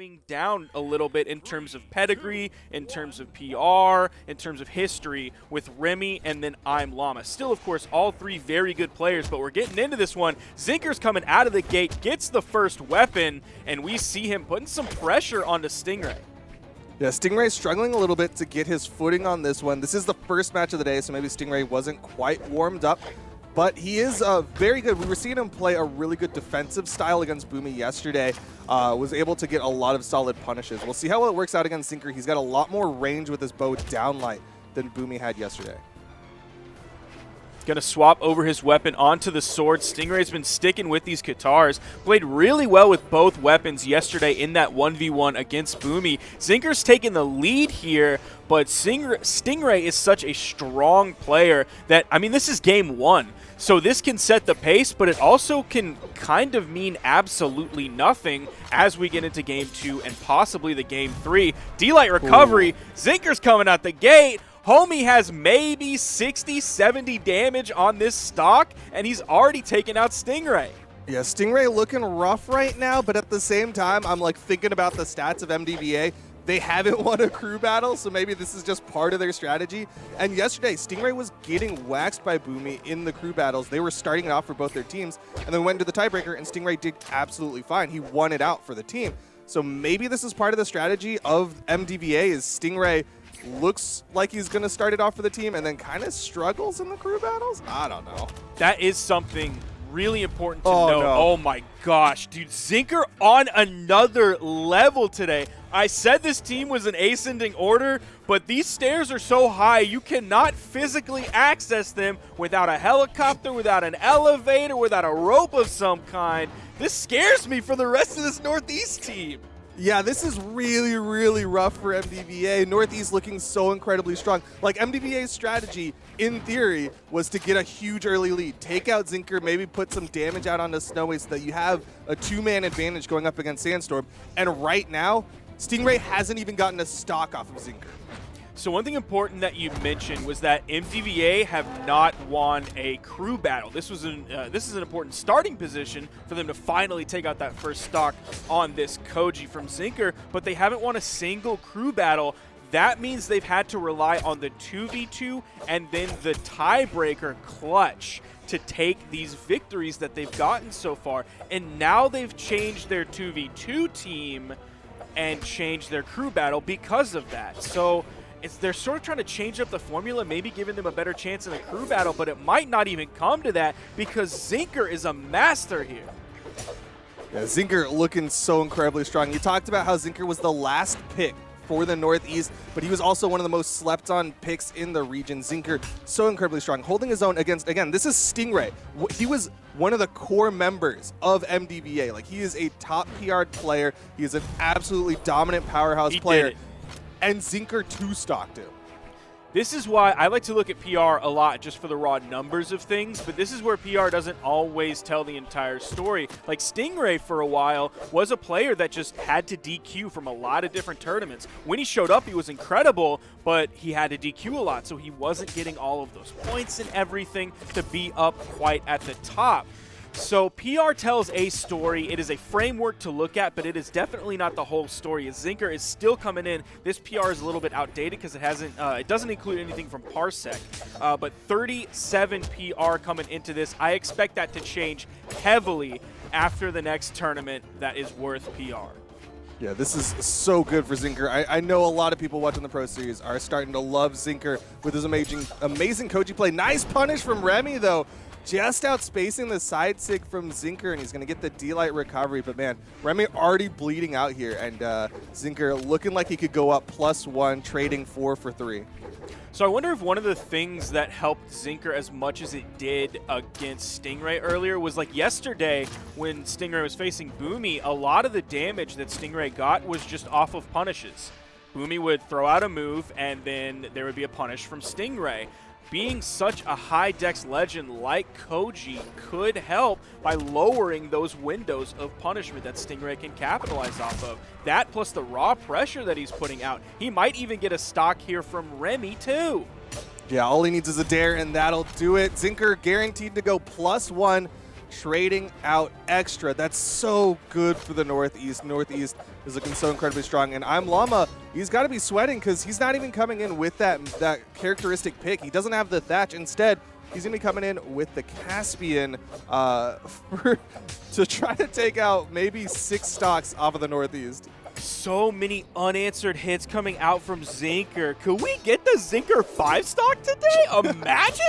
slowing down a little bit in terms of pedigree, in terms of PR, in terms of history with Remmy and then ImLlama. Still, of course, all three very good players, but we're getting into this one. Zinquer's coming out of the gate, gets the first weapon, and we see him putting some pressure onto Stingray. Yeah, Stingray struggling a little bit to get his footing on this one. This is the first match of the day, so maybe Stingray wasn't quite warmed up. But he is very good. We were seeing him play a really good defensive style against Boomy yesterday. Was able to get a lot of solid punishes. We'll see how well it works out against Zinquer. He's got a lot more range with his bow downlight than Boomy had yesterday. Going to swap over his weapon onto the sword. Stingray's been sticking with these Katars. Played really well with both weapons yesterday in that 1v1 against Boomy. Zinquer's taking the lead here, but Stingray is such a strong player that, I mean, this is game one. So this can set the pace, but it also can kind of mean absolutely nothing as we get into game two and possibly the game three. D-Light recovery. Ooh. Zinquer's coming out the gate. Homie has maybe 60, 70 damage on this stock, and he's already taken out Stingray. Yeah, Stingray looking rough right now, but at the same time, I'm like thinking about the stats of MDVA. They haven't won a crew battle, so maybe this is just part of their strategy. And yesterday, Stingray was getting waxed by Boomy in the crew battles. They were starting it off for both their teams, and then went into the tiebreaker, and Stingray did absolutely fine. He won it out for the team. So maybe this is part of the strategy of MDVA is Stingray looks like he's going to start it off for the team and then kind of struggles in the crew battles? I don't know. That is something really important to know. No. Oh my gosh, dude. Zinquer on another level today. I said this team was an ascending order, but these stairs are so high you cannot physically access them without a helicopter, without an elevator, without a rope of some kind. This scares me for the rest of this Northeast team. Yeah, this is really, really rough for MDVA. Northeast looking so incredibly strong. Like, MDVA's strategy, in theory, was to get a huge early lead. Take out Zinquer, maybe put some damage out onto Snowy so that you have a two-man advantage going up against Sandstorm. And right now, Stingray hasn't even gotten a stock off of Zinquer. So one thing important that you mentioned was that MDVA have not won a crew battle. This is an important starting position for them to finally take out that first stock on this Koji from Zinquer, but they haven't won a single crew battle. That means they've had to rely on the 2v2 and then the tiebreaker clutch to take these victories that they've gotten so far. And now they've changed their 2v2 team and changed their crew battle because of that. So they're sort of trying to change up the formula, maybe giving them a better chance in a crew battle, but it might not even come to that because Zinquer is a master here. Yeah, Zinquer looking so incredibly strong. You talked about how Zinquer was the last pick for the Northeast, but he was also one of the most slept on picks in the region. Zinquer so incredibly strong, holding his own against, again, this is Stingray. He was one of the core members of MDVA. Like, he is a top PR player. He is an absolutely dominant powerhouse player. And Zinquer two-stocked him. This is why I like to look at PR a lot just for the raw numbers of things, but this is where PR doesn't always tell the entire story. Like, Stingray for a while was a player that just had to DQ from a lot of different tournaments. When he showed up, he was incredible, but he had to DQ a lot, so he wasn't getting all of those points and everything to be up quite at the top. So PR tells a story. It is a framework to look at, but it is definitely not the whole story. As Zinquer is still coming in, this PR is a little bit outdated because it doesn't include anything from Parsec. But 37 PR coming into this. I expect that to change heavily after the next tournament that is worth PR. Yeah, this is so good for Zinquer. I know a lot of people watching the Pro Series are starting to love Zinquer with his amazing Koji play. Nice punish from Remmy, though. Just outspacing the side sig from Zinquer, and he's going to get the D-Light recovery. But, man, Remmy already bleeding out here, and Zinquer looking like he could go up +1, trading 4 for 3. So I wonder if one of the things that helped Zinquer as much as it did against Stingray earlier was, like, yesterday when Stingray was facing Boomy, a lot of the damage that Stingray got was just off of punishes. Boomy would throw out a move, and then there would be a punish from Stingray. Being such a high dex legend like Koji could help by lowering those windows of punishment that Stingray can capitalize off of. That plus the raw pressure that he's putting out. He might even get a stock here from Remmy too. Yeah, all he needs is a dare and that'll do it. Zinquer guaranteed to go +1, trading out extra. That's so good for the Northeast. Northeast is looking so incredibly strong. And ImLlama, he's got to be sweating because he's not even coming in with that characteristic pick. He doesn't have the Thatch. Instead, he's going to be coming in with the Caspian to try to take out maybe 6 stocks off of the Northeast. So many unanswered hits coming out from Zinquer. Could we get the Zinquer 5 stock today? Imagine!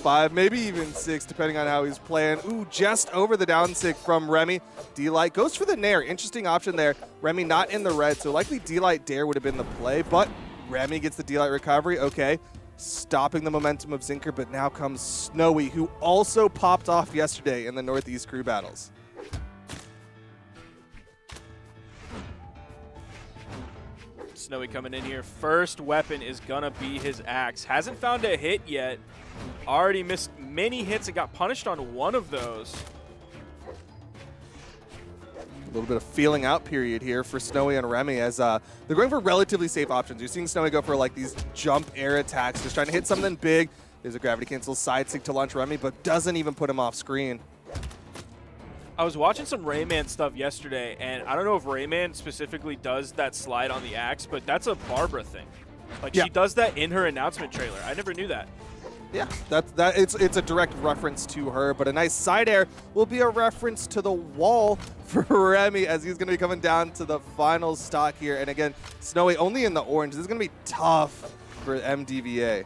5, maybe even 6, depending on how he's playing. Ooh, just over the down sig from Remmy. D-Light goes for the Nair. Interesting option there. Remmy not in the red, so likely D-Light Dare would have been the play, but Remmy gets the D-Light recovery. Okay, stopping the momentum of Zinquer, but now comes Snowy, who also popped off yesterday in the Northeast crew battles. Snowy coming in here. First weapon is going to be his axe. Hasn't found a hit yet. Already missed many hits and got punished on one of those. A little bit of feeling out period here for Snowy and Remmy as they're going for relatively safe options. You're seeing Snowy go for like these jump air attacks, just trying to hit something big. There's a gravity cancel side sig to launch Remmy, but doesn't even put him off screen. I was watching some Rayman stuff yesterday, and I don't know if Rayman specifically does that slide on the axe, but that's a Barbara thing. Like, yeah. She does that in her announcement trailer. I never knew that. Yeah, it's a direct reference to her, but a nice side air will be a reference to the wall for Remmy as he's going to be coming down to the final stock here. And again, Snowy only in the orange. This is going to be tough for MDVA.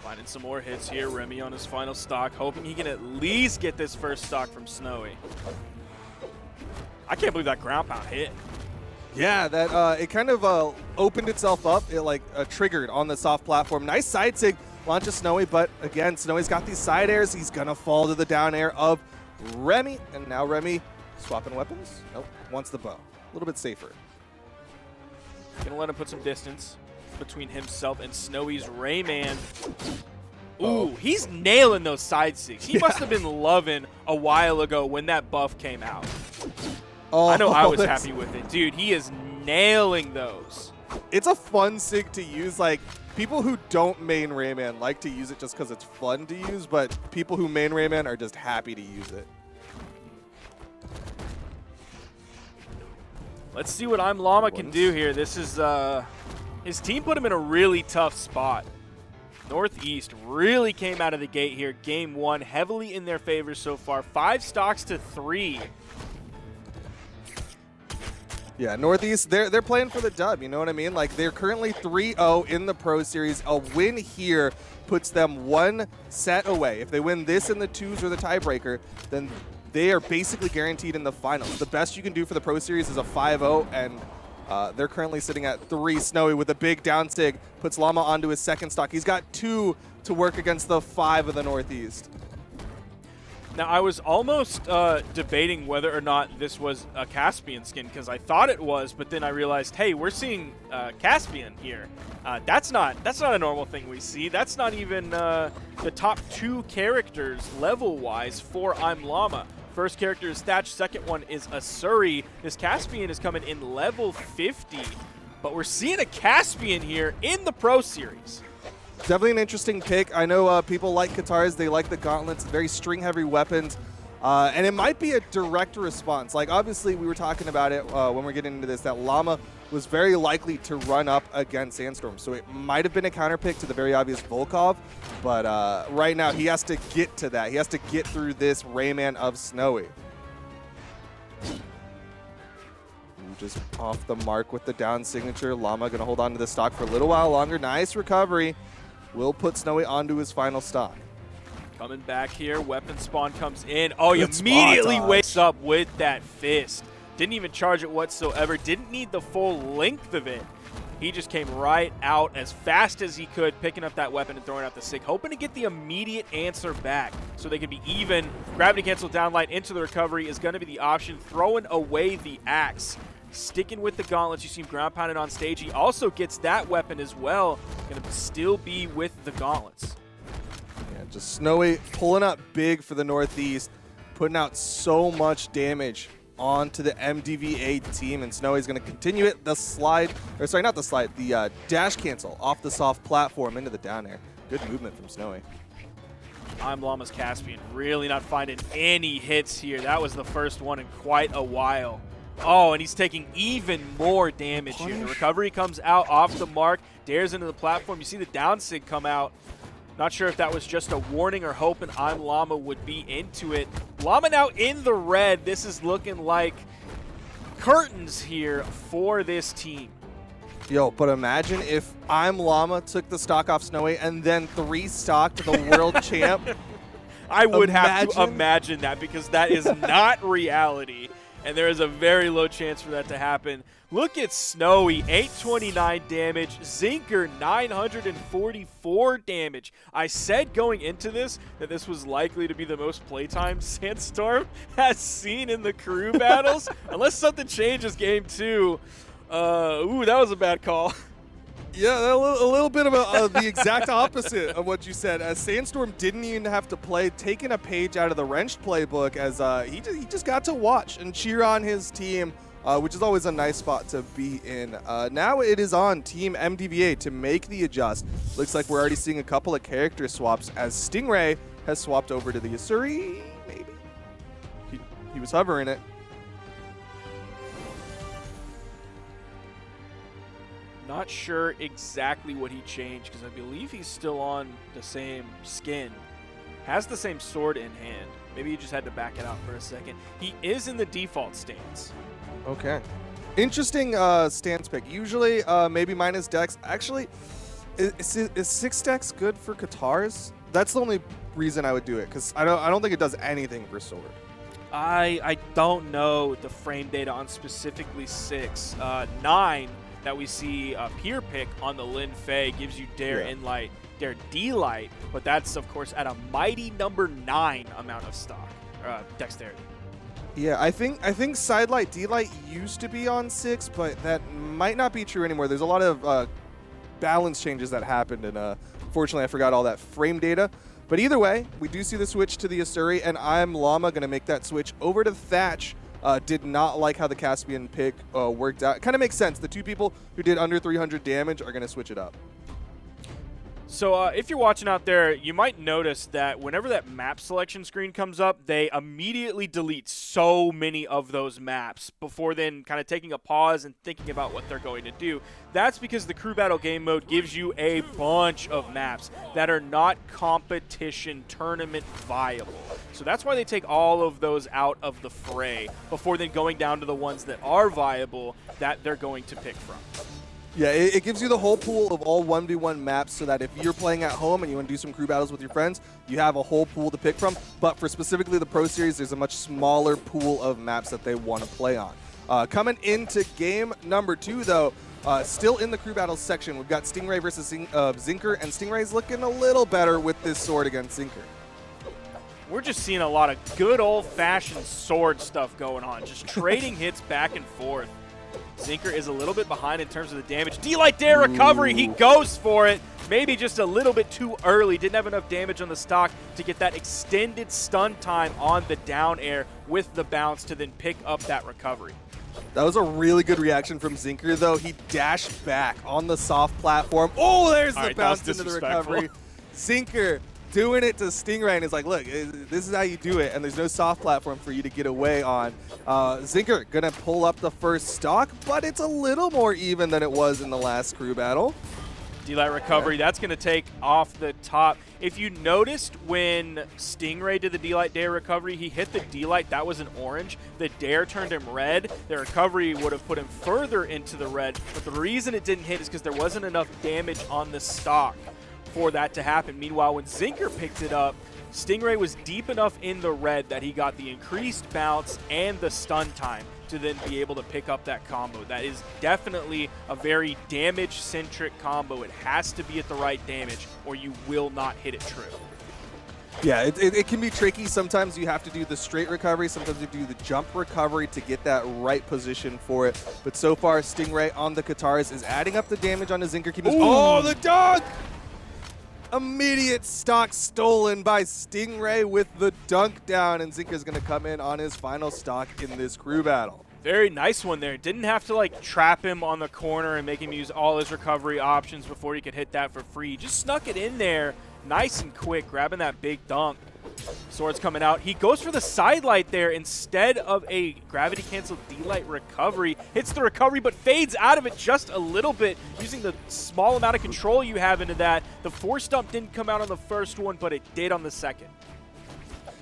Finding some more hits here. Remmy on his final stock, hoping he can at least get this first stock from Snowy. I can't believe that ground pound hit. Yeah, that it kind of opened itself up. It like triggered on the soft platform. Nice side sig, launches Snowy, but again, Snowy's got these side airs. He's gonna fall to the down air of Remmy, and now Remmy swapping weapons. Nope, wants the bow. A little bit safer. Gonna let him put some distance between himself and Snowy's Rayman. Ooh, he's nailing those side sigs. He must have been loving a while ago when that buff came out. Oh, I know I was happy with it. Dude, he is nailing those. It's a fun sig to use. Like, people who don't main Rayman like to use it just because it's fun to use, but people who main Rayman are just happy to use it. Let's see what ImLlama can do here. This is, his team put him in a really tough spot. Northeast really came out of the gate here. Game 1, heavily in their favor so far. 5 stocks to 3. Yeah, Northeast, they're playing for the dub, you know what I mean? Like, they're currently 3-0 in the Pro Series. A win here puts them 1 set away. If they win this in the 2s or the tiebreaker, then they are basically guaranteed in the finals. The best you can do for the Pro Series is a 5-0, and they're currently sitting at 3. Snowy with a big down stig puts Llama onto his second stock. He's got 2 to work against the 5 of the Northeast. Now, I was almost debating whether or not this was a Caspian skin, because I thought it was, but then I realized, hey, we're seeing Caspian here. That's not a normal thing we see. That's not even the top 2 characters level-wise for ImLlama. First character is Thatch, second one is Asuri. This Caspian is coming in level 50, but we're seeing a Caspian here in the Pro Series. Definitely an interesting pick. I know people like Katars. They like the gauntlets, very string-heavy weapons. And it might be a direct response. Like, obviously, we were talking about it when we're getting into this, that Llama was very likely to run up against Sandstorm. So it might have been a counter pick to the very obvious Volkov. But right now, he has to get to that. He has to get through this Rayman of Snowy. Just off the mark with the down signature. Llama going to hold on to the stock for a little while longer. Nice recovery. Will put Snowy onto his final stock. Coming back here, weapon spawn comes in. Oh, he immediately wakes up with that fist. Didn't even charge it whatsoever. Didn't need the full length of it. He just came right out as fast as he could, picking up that weapon and throwing out the sig, hoping to get the immediate answer back so they can be even. Gravity cancel downlight into the recovery is going to be the option. Throwing away the axe. Sticking with the gauntlets, you see him ground pounded on stage. He also gets that weapon as well. Going to still be with the gauntlets. Yeah, just Snowy pulling up big for the Northeast, putting out so much damage onto the MDVA team, and Snowy's going to continue it. The slide, or sorry, not the slide, the dash cancel off the soft platform into the down air. Good movement from Snowy. ImLlama's Caspian really not finding any hits here. That was the first one in quite a while. Oh, and he's taking even more damage here. The recovery comes out off the mark, dares into the platform. You see the down sig come out. Not sure if that was just a warning or hoping ImLlama would be into it. Llama now in the red. This is looking like curtains here for this team. Yo, but imagine if ImLlama took the stock off Snowy and then 3-stocked the world champ. I would have to imagine that, because that is not reality. And there is a very low chance for that to happen. Look at Snowy, 829 damage. Zinquer, 944 damage. I said going into this that this was likely to be the most playtime Sandstorm has seen in the crew battles. Unless something changes game 2. Ooh, that was a bad call. Yeah, a little bit of the exact opposite of what you said, as Sandstorm didn't even have to play, taking a page out of the Wrenched playbook, as he just got to watch and cheer on his team, which is always a nice spot to be in. Now it is on Team MDVA to make the adjust. Looks like we're already seeing a couple of character swaps, as Stingray has swapped over to the Yasuri, maybe? He was hovering it. Not sure exactly what he changed, because I believe he's still on the same skin. Has the same sword in hand. Maybe he just had to back it out for a second. He is in the default stance. Okay. Interesting stance pick. Usually maybe minus dex. Actually, is 6 dex good for Katars? That's the only reason I would do it, because I don't think it does anything for sword. I don't know the frame data on specifically 6. 9 that we see peer pick on the Lin Fei gives you Dare Inlight, Dare D-Light, but that's of course at a mighty number 9 amount of stock, dexterity. Yeah, I think Sidelight D-Light used to be on 6, but that might not be true anymore. There's a lot of balance changes that happened, and unfortunately I forgot all that frame data. But either way, we do see the switch to the Yasuri, and ImLlama going to make that switch over to Thatch. Did not like how the Caspian pick worked out. It kind of makes sense. The two people who did under 300 damage are going to switch it up. So if you're watching out there, you might notice that whenever that map selection screen comes up, they immediately delete so many of those maps before then kind of taking a pause and thinking about what they're going to do. That's because the crew battle game mode gives you a bunch of maps that are not competition tournament viable. So that's why they take all of those out of the fray before then going down to the ones that are viable that they're going to pick from. Yeah, it gives you the whole pool of all 1v1 maps, so that if you're playing at home and you want to do some crew battles with your friends, you have a whole pool to pick from. But for specifically the Pro Series, there's a much smaller pool of maps that they want to play on. Coming into game number 2, though, still in the crew battles section, we've got Stingray versus Zinquer, and Stingray's looking a little better with this sword against Zinquer. We're just seeing a lot of good old-fashioned sword stuff going on, just trading hits back and forth. Zinquer is a little bit behind in terms of the damage. D-Light Dare recovery, he goes for it. Maybe just a little bit too early. Didn't have enough damage on the stock to get that extended stun time on the down air with the bounce to then pick up that recovery. That was a really good reaction from Zinquer, though. He dashed back on the soft platform. Oh, there's the bounce into the recovery. Zinquer doing it to Stingray, and it's like, look, this is how you do it, and there's no soft platform for you to get away on. Zinquer gonna pull up the first stock, but it's a little more even than it was in the last crew battle. D-Light recovery, that's gonna take off the top. If you noticed when Stingray did the D-Light Dare recovery, he hit the D-Light, that was an orange. The Dare turned him red. The recovery would have put him further into the red, but the reason it didn't hit is because there wasn't enough damage on the stock for that to happen. Meanwhile, when Zinquer picked it up, Stingray was deep enough in the red that he got the increased bounce and the stun time to then be able to pick up that combo. That is definitely a very damage-centric combo. It has to be at the right damage or you will not hit it true. Yeah, it can be tricky. Sometimes you have to do the straight recovery. Sometimes you do the jump recovery to get that right position for it. But so far, Stingray on the Katars is adding up the damage on the Zinquer. Oh, the dog! Immediate stock stolen by Stingray with the dunk down, and Zinquer's going to come in on his final stock in this crew battle. Very nice one there. Didn't have to like trap him on the corner and make him use all his recovery options before he could hit that for free. Just snuck it in there nice and quick, grabbing that big dunk. Sword's coming out. He goes for the sidelight there instead of a gravity-canceled D-light recovery. Hits the recovery, but fades out of it just a little bit, using the small amount of control you have into that. The force dump didn't come out on the first one, but it did on the second.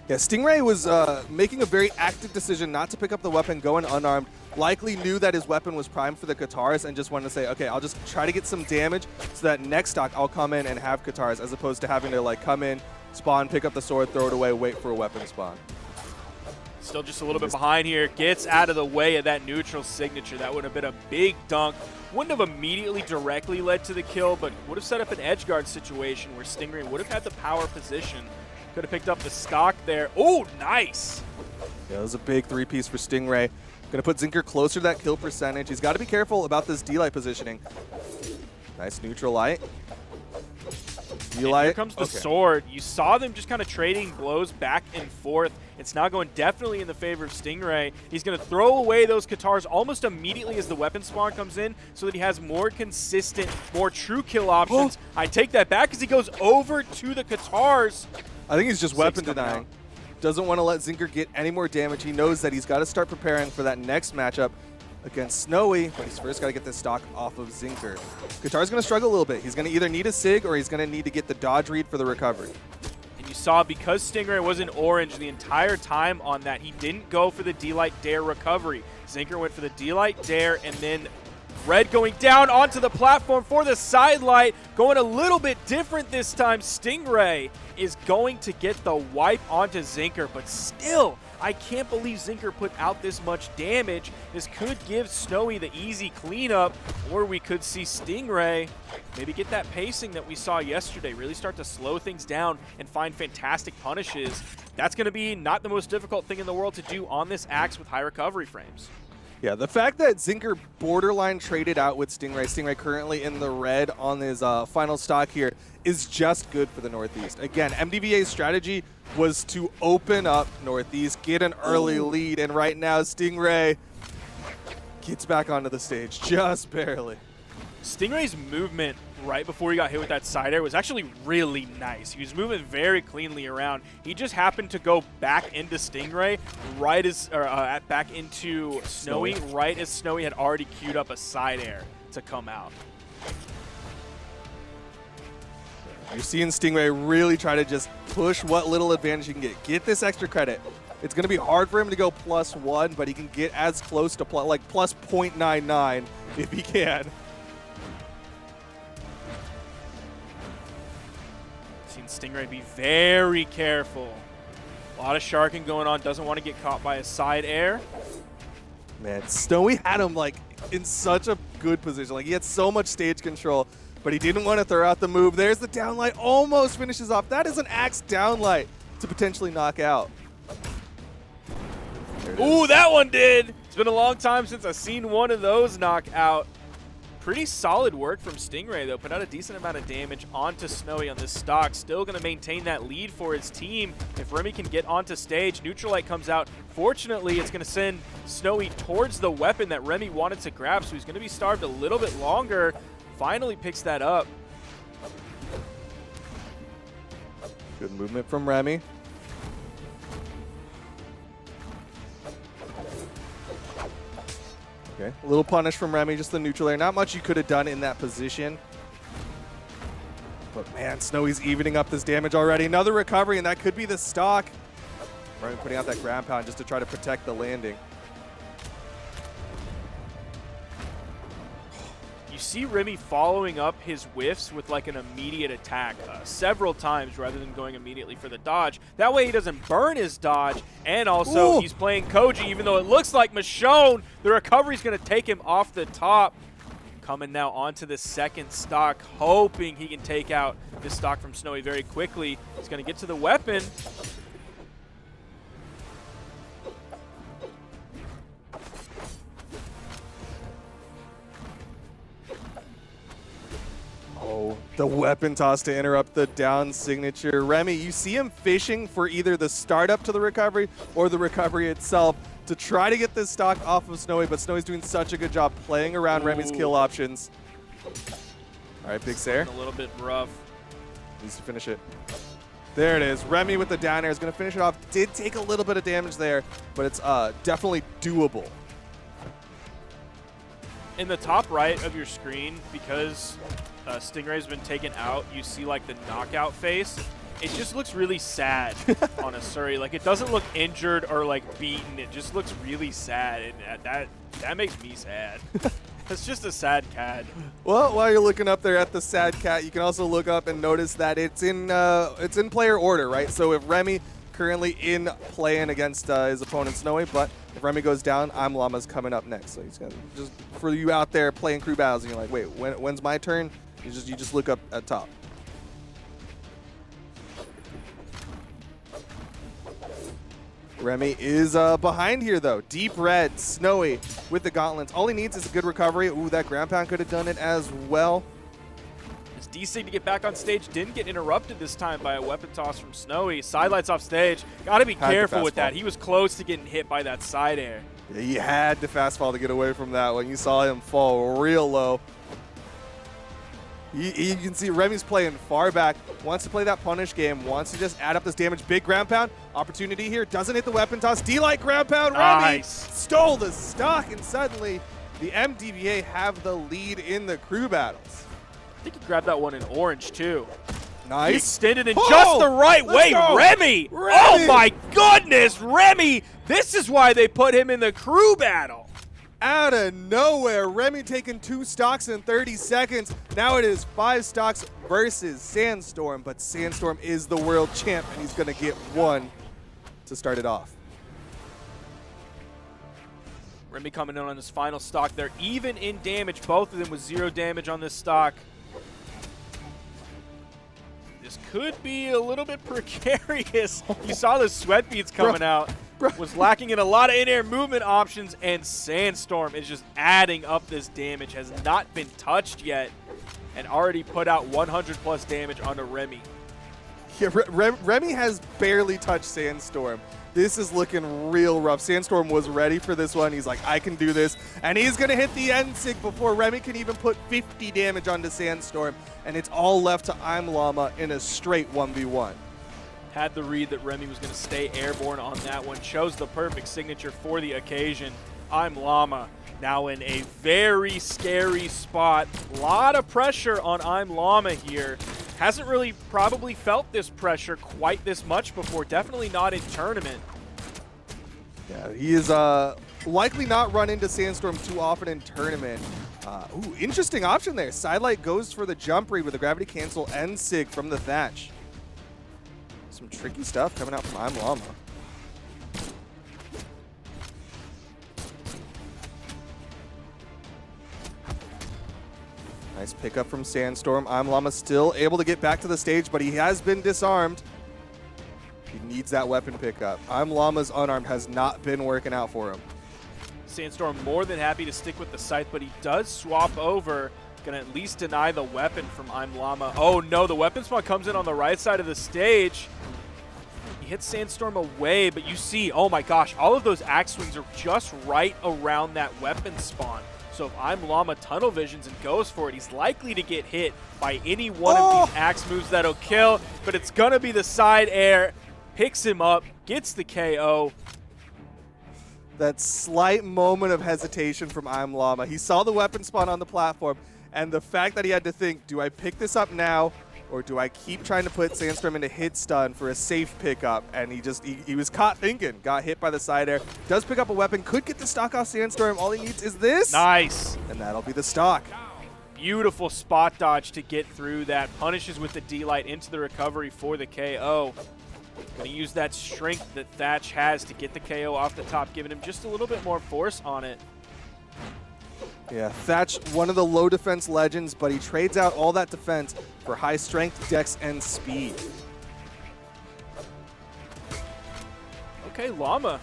Yeah, Stingray was making a very active decision not to pick up the weapon going unarmed. Likely knew that his weapon was primed for the Katars and just wanted to say, okay, I'll just try to get some damage so that next stock I'll come in and have Katars, as opposed to having to like come in, spawn, pick up the sword, throw it away, wait for a weapon spawn. Still just a little bit behind here. Gets out of the way of that neutral signature. That would have been a big dunk. Wouldn't have immediately directly led to the kill, but would have set up an edge guard situation where Stingray would have had the power position. Could have picked up the stock there. Oh, nice. Yeah, that was a big three-piece for Stingray. Going to put Zinquer closer to that kill percentage. He's got to be careful about this D-light positioning. Nice neutral light. Here comes the sword. You saw them just kind of trading blows back and forth. It's now going definitely in the favor of Stingray. He's going to throw away those Katars almost immediately as the weapon spawn comes in so that he has more consistent, more true kill options. I take that back as he goes over to the Katars. I think he's just weapon denying. Doesn't want to let Zinquer get any more damage. He knows that he's got to start preparing for that next matchup against Snowy, but he's first got to get this stock off of Zinquer. Katar's going to struggle a little bit. He's going to either need a Sig or he's going to need to get the dodge read for the recovery. And you saw because Stingray was in orange the entire time on that, he didn't go for the D-Light Dare recovery. Zinquer went for the D-Light Dare, and then Red going down onto the platform for the sidelight. Going a little bit different this time. Stingray is going to get the wipe onto Zinquer, but still, I can't believe Zinquer put out this much damage. This could give Snowy the easy cleanup, or we could see Stingray maybe get that pacing that we saw yesterday, really start to slow things down and find fantastic punishes. That's going to be not the most difficult thing in the world to do on this axe with high recovery frames. Yeah, the fact that Zinquer borderline traded out with Stingray currently in the red on his final stock here, is just good for the Northeast. Again, MDVA's strategy was to open up Northeast, get an early lead, and right now Stingray gets back onto the stage, just barely. Stingray's movement right before he got hit with that side air was actually really nice. He was moving very cleanly around. He just happened to go back into Stingray right as, back into Snowy right as Snowy had already queued up a side air to come out. You're seeing Stingray really try to just push what little advantage he can get. Get this extra credit. It's going to be hard for him to go +1, but he can get as close to like plus 0.99 if he can. Seen Stingray be very careful. A lot of sharking going on. Doesn't want to get caught by a side air. Man, Snowy had him like in such a good position. Like he had so much stage control, but he didn't want to throw out the move. There's the downlight, almost finishes off. That is an axe downlight to potentially knock out. Ooh, that one did. It's been a long time since I've seen one of those knock out. Pretty solid work from Stingray, though. Put out a decent amount of damage onto Snowy on this stock. Still going to maintain that lead for his team. If Remmy can get onto stage, neutral light comes out. Fortunately, it's going to send Snowy towards the weapon that Remmy wanted to grab, so he's going to be starved a little bit longer. Finally picks that up. Good movement from Remmy. Okay, a little punish from Remmy, just the neutral air. Not much you could have done in that position. But man, Snowy's evening up this damage already. Another recovery, and that could be the stock. Remmy putting out that ground pound just to try to protect the landing. You see Remmy following up his whiffs with like an immediate attack several times rather than going immediately for the dodge. That way he doesn't burn his dodge, and also he's playing Koji, even though it looks like Michonne. The recovery's going to take him off the top. Coming now onto the second stock, hoping he can take out this stock from Snowy very quickly. He's going to get to the weapon. Oh, The weapon toss to interrupt the down signature. Remmy, you see him fishing for either the startup to the recovery or the recovery itself to try to get this stock off of Snowy, but Snowy's doing such a good job playing around Remy's kill options. All right, Big Sair. A little bit rough. Needs to finish it. There it is. Remmy with the down air is going to finish it off. Did take a little bit of damage there, but it's definitely doable. In the top right of your screen, because Stingray's been taken out, you see like the knockout face. It just looks really sad on a Surrey. Like, it doesn't look injured or like beaten. It just looks really sad, and that makes me sad. It's just a sad cat. Well, while you're looking up there at the sad cat, you can also look up and notice that it's in player order, right? So if Remmy currently in playing against his opponent Snowy, but if Remmy goes down, ImLlama's coming up next. So he's gonna just for you out there playing crew battles, and you're like, wait, when's my turn? You just look up at top. Remmy is behind here, though. Deep red, Snowy with the gauntlets. All he needs is a good recovery. Ooh, that ground pound could have done it as well. His D-Sig to get back on stage didn't get interrupted this time by a weapon toss from Snowy. Sidelights off stage. Got to be careful with that. He was close to getting hit by that side air. Yeah, he had to fast fall to get away from that one. You saw him fall real low. You can see Remy's playing far back, wants to play that punish game, wants to just add up this damage. Big ground pound, opportunity here, doesn't hit the weapon toss. D-Light ground pound, Remmy stole the stock, and suddenly the MDVA have the lead in the crew battles. I think he grabbed that one in orange, too. Nice. He extended in just the right way. Remmy! Oh, my goodness, Remmy! This is why they put him in the crew battle. Out of nowhere, Remmy taking 2 stocks in 30 seconds. Now it is 5 stocks versus Sandstorm, but Sandstorm is the world champ, and he's going to get 1 to start it off. Remmy coming in on his final stock. They're even in damage, both of them with 0 damage on this stock. This could be a little bit precarious. You saw the sweat beads coming out. Was lacking in a lot of in-air movement options, and Sandstorm is just adding up this damage. Has not been touched yet, and already put out 100+ damage onto Remmy. Yeah, Remmy has barely touched Sandstorm. This is looking real rough. Sandstorm was ready for this one. He's like, I can do this. And he's going to hit the end sig before Remmy can even put 50 damage onto Sandstorm. And it's all left to ImLlama in a straight 1v1. Had the read that Remmy was going to stay airborne on that one. Chose the perfect signature for the occasion. ImLlama now in a very scary spot. A lot of pressure on ImLlama here. Hasn't really probably felt this pressure quite this much before. Definitely not in tournament. Yeah, he is likely not run into Sandstorm too often in tournament. Ooh, interesting option there. Sidelight goes for the jump read with a gravity cancel and sig from the Thatch. Some tricky stuff coming out from ImLlama. Nice pickup from Sandstorm. ImLlama still able to get back to the stage, but he has been disarmed. He needs that weapon pickup. ImLlama's unarmed has not been working out for him. Sandstorm more than happy to stick with the scythe, but he does swap over. Gonna at least deny the weapon from ImLlama. Oh no, the weapon spawn comes in on the right side of the stage. He hits Sandstorm away, but you see, oh my gosh, all of those axe swings are just right around that weapon spawn. So if ImLlama tunnel visions and goes for it, he's likely to get hit by any one of these axe moves that'll kill, but it's gonna be the side air. Picks him up, gets the KO. That slight moment of hesitation from ImLlama. He saw the weapon spawn on the platform, and the fact that he had to think, do I pick this up now, or do I keep trying to put Sandstorm into hit stun for a safe pickup? And he was caught thinking, got hit by the side air. Does pick up a weapon, could get the stock off Sandstorm. All he needs is this. Nice. And that'll be the stock. Beautiful spot dodge to get through that. Punishes with the D-Light into the recovery for the KO. Going to use that strength that Thatch has to get the KO off the top, giving him just a little bit more force on it. Yeah, Thatch, one of the low defense legends, but he trades out all that defense for high strength, dex, and speed. Okay, Llama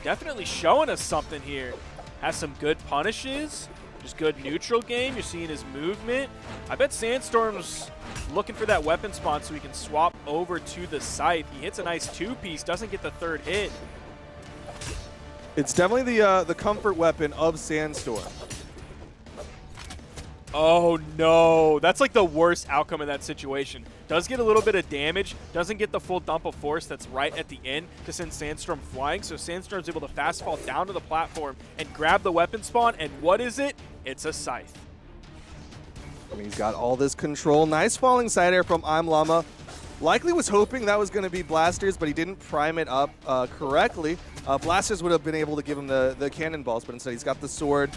definitely showing us something here. Has some good punishes. Just good neutral game. You're seeing his movement. I bet Sandstorm's looking for that weapon spawn so he can swap over to the scythe. He hits a nice two-piece, doesn't get the third hit. It's definitely the comfort weapon of Sandstorm. Oh no, that's like the worst outcome in that situation. Does get a little bit of damage, doesn't get the full dump of force that's right at the end to send Sandstorm flying, so Sandstorm's able to fast fall down to the platform and grab the weapon spawn, and what is it? It's a scythe. I mean, he's got all this control. Nice falling side air from ImLlama. Likely was hoping that was going to be Blasters, but he didn't prime it up correctly. Blasters would have been able to give him the cannonballs, but instead he's got the sword.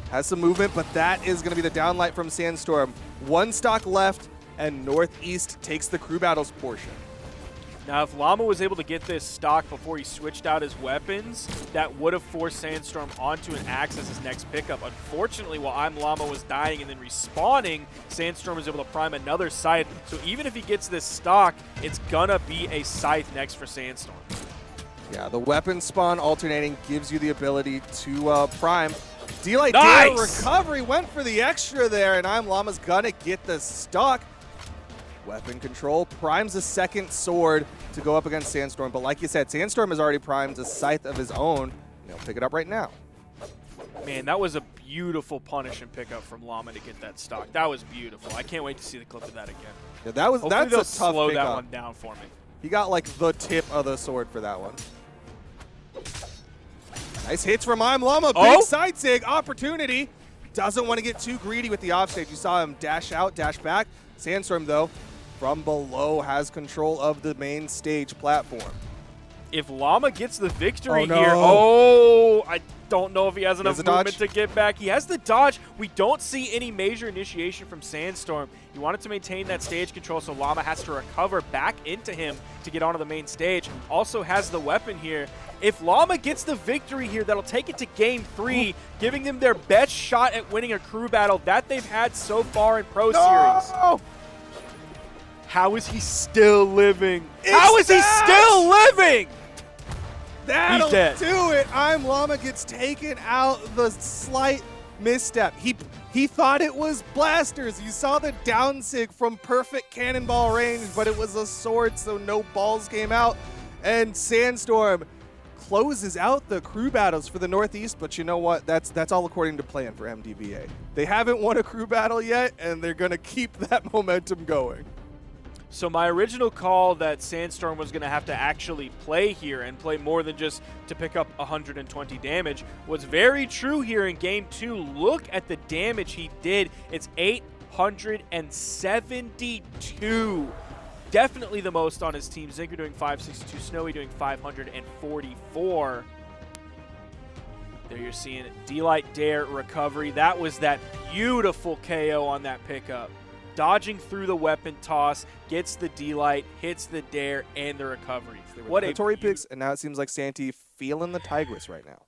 Has some movement, but that is going to be the downlight from Sandstorm. One stock left, and Northeast takes the crew battles portion. Now, if Llama was able to get this stock before he switched out his weapons, that would have forced Sandstorm onto an axe as his next pickup. Unfortunately, while ImLlama was dying and then respawning, Sandstorm was able to prime another scythe. So even if he gets this stock, it's gonna be a scythe next for Sandstorm. Yeah, the weapon spawn alternating gives you the ability to prime. D-Light Nice! recovery went for the extra there, and ImLlama's gonna get the stock. Weapon control primes a second sword to go up against Sandstorm, but like you said, Sandstorm has already primed a scythe of his own, and he'll pick it up right now. Man, that was a beautiful punish and pickup from Llama to get that stock. That was beautiful. I can't wait to see the clip of that again. Yeah, that's Hopefully a they'll tough slow pickup. that one down for me. He got like the tip of the sword for that one. Nice hits from ImLlama. Big side sig opportunity. Doesn't want to get too greedy with the offstage. You saw him dash out, dash back. Sandstorm, though, from below has control of the main stage platform. If Llama gets the victory no. here, I don't know if he has enough a movement dodge? to get back. He has the dodge. We don't see any major initiation from Sandstorm. He wanted to maintain that stage control, so Llama has to recover back into him to get onto the main stage. Also has the weapon here. If Llama gets the victory here, that'll take it to game 3, giving them their best shot at winning a crew battle that they've had so far in Pro Series. How is he still living? How is he still living? That'll He's dead. do it. ImLlama gets taken out. The slight misstep. He thought it was Blasters. You saw the down sig from perfect cannonball range, but it was a sword, so no balls came out. And Sandstorm closes out the crew battles for the Northeast, but you know what? That's all according to plan for MDVA. They haven't won a crew battle yet, and they're going to keep that momentum going. So my original call that Sandstorm was going to have to actually play here and play more than just to pick up 120 damage was very true here in Game 2. Look at the damage he did. It's 872. Definitely the most on his team. Zinquer doing 562, Snowy doing 544. There you're seeing D-Light Dare recovery. That was that beautiful KO on that pickup. Dodging through the weapon toss, gets the D-Light, hits the Dare, and the recovery. What a Tory picks, and now it seems like Santy feeling the Tigress right now.